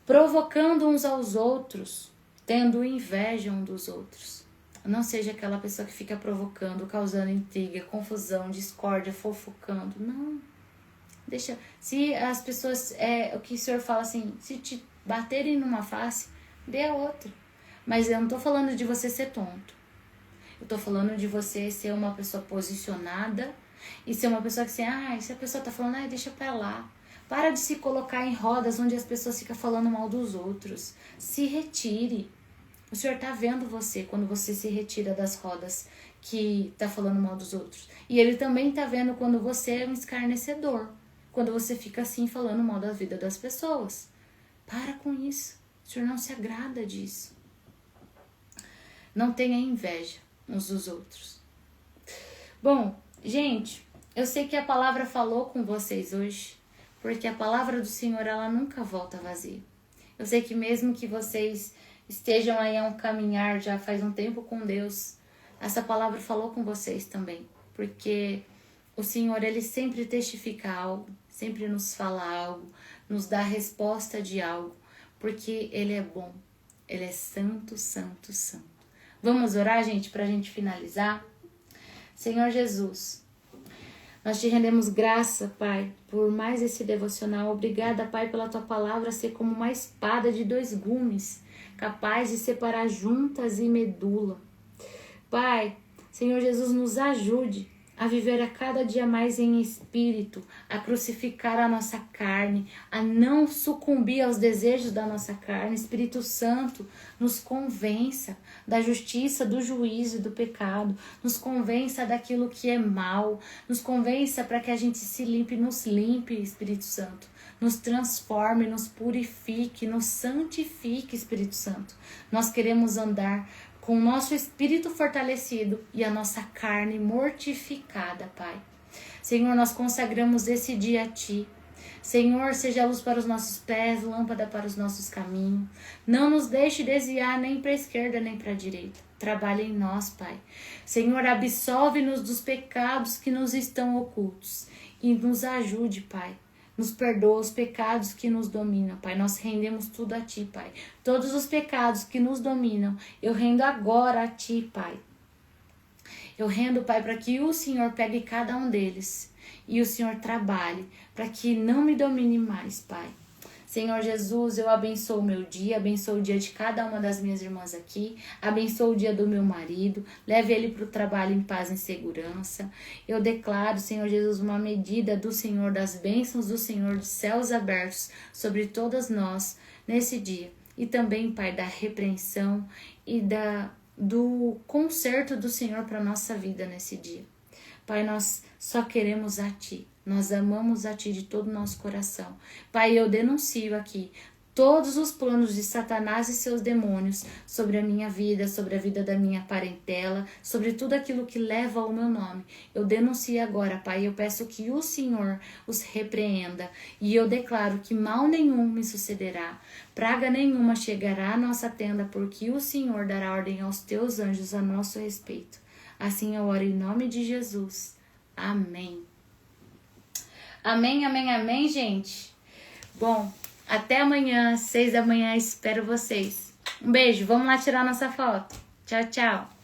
Provocando uns aos outros, tendo inveja um dos outros. Não seja aquela pessoa que fica provocando, causando intriga, confusão, discórdia, fofocando. Não. Deixa. Se as pessoas, o que o Senhor fala assim, se te baterem numa face, dê a outra. Mas eu não tô falando de você ser tonto. Eu tô falando de você ser uma pessoa posicionada e ser uma pessoa que assim, se a pessoa tá falando, deixa pra lá. Para de se colocar em rodas onde as pessoas ficam falando mal dos outros. Se retire. O Senhor tá vendo você quando você se retira das rodas que tá falando mal dos outros. E Ele também tá vendo quando você é um escarnecedor. Quando você fica assim falando mal da vida das pessoas. Para com isso. O Senhor não se agrada disso. Não tenha inveja uns dos outros. Bom, gente, eu sei que a palavra falou com vocês hoje. Porque a palavra do Senhor, ela nunca volta vazia. Eu sei que mesmo que vocês estejam aí a um caminhar já faz um tempo com Deus, essa palavra falou com vocês também. Porque o Senhor, Ele sempre testifica algo, sempre nos fala algo, nos dá a resposta de algo. Porque Ele é bom, Ele é santo, santo, santo. Vamos orar, gente, para a gente finalizar? Senhor Jesus, nós te rendemos graça, Pai, por mais esse devocional. Obrigada, Pai, pela Tua palavra ser como uma espada de 2 gumes, capaz de separar juntas e medula. Pai, Senhor Jesus, nos ajude a viver a cada dia mais em espírito, a crucificar a nossa carne, a não sucumbir aos desejos da nossa carne. Espírito Santo, nos convença da justiça, do juízo e do pecado, nos convença daquilo que é mal, nos convença para que a gente se limpe, nos limpe, Espírito Santo, nos transforme, nos purifique, nos santifique, Espírito Santo. Nós queremos andar com o nosso espírito fortalecido e a nossa carne mortificada, Pai. Senhor, nós consagramos esse dia a Ti. Senhor, seja luz para os nossos pés, lâmpada para os nossos caminhos. Não nos deixe desviar nem para a esquerda nem para a direita. Trabalhe em nós, Pai. Senhor, absolve-nos dos pecados que nos estão ocultos e nos ajude, Pai. Nos perdoa os pecados que nos dominam, Pai. Nós rendemos tudo a Ti, Pai. Todos os pecados que nos dominam, eu rendo agora a Ti, Pai. Eu rendo, Pai, para que o Senhor pegue cada um deles e o Senhor trabalhe para que não me domine mais, Pai. Senhor Jesus, eu abençoo o meu dia, abençoo o dia de cada uma das minhas irmãs aqui, abençoo o dia do meu marido, leve ele para o trabalho em paz e em segurança. Eu declaro, Senhor Jesus, uma medida do Senhor, das bênçãos do Senhor, de céus abertos sobre todas nós nesse dia. E também, Pai, da repreensão e do conserto do Senhor para a nossa vida nesse dia. Pai, nós só queremos a Ti. Nós amamos a Ti de todo o nosso coração. Pai, eu denuncio aqui todos os planos de Satanás e seus demônios sobre a minha vida, sobre a vida da minha parentela, sobre tudo aquilo que leva ao meu nome. Eu denuncio agora, Pai, eu peço que o Senhor os repreenda e eu declaro que mal nenhum me sucederá, praga nenhuma chegará à nossa tenda, porque o Senhor dará ordem aos teus anjos a nosso respeito. Assim eu oro em nome de Jesus. Amém. Amém, amém, amém, gente. Bom, até amanhã, 6 da manhã, espero vocês. Um beijo, vamos lá tirar nossa foto. Tchau, tchau.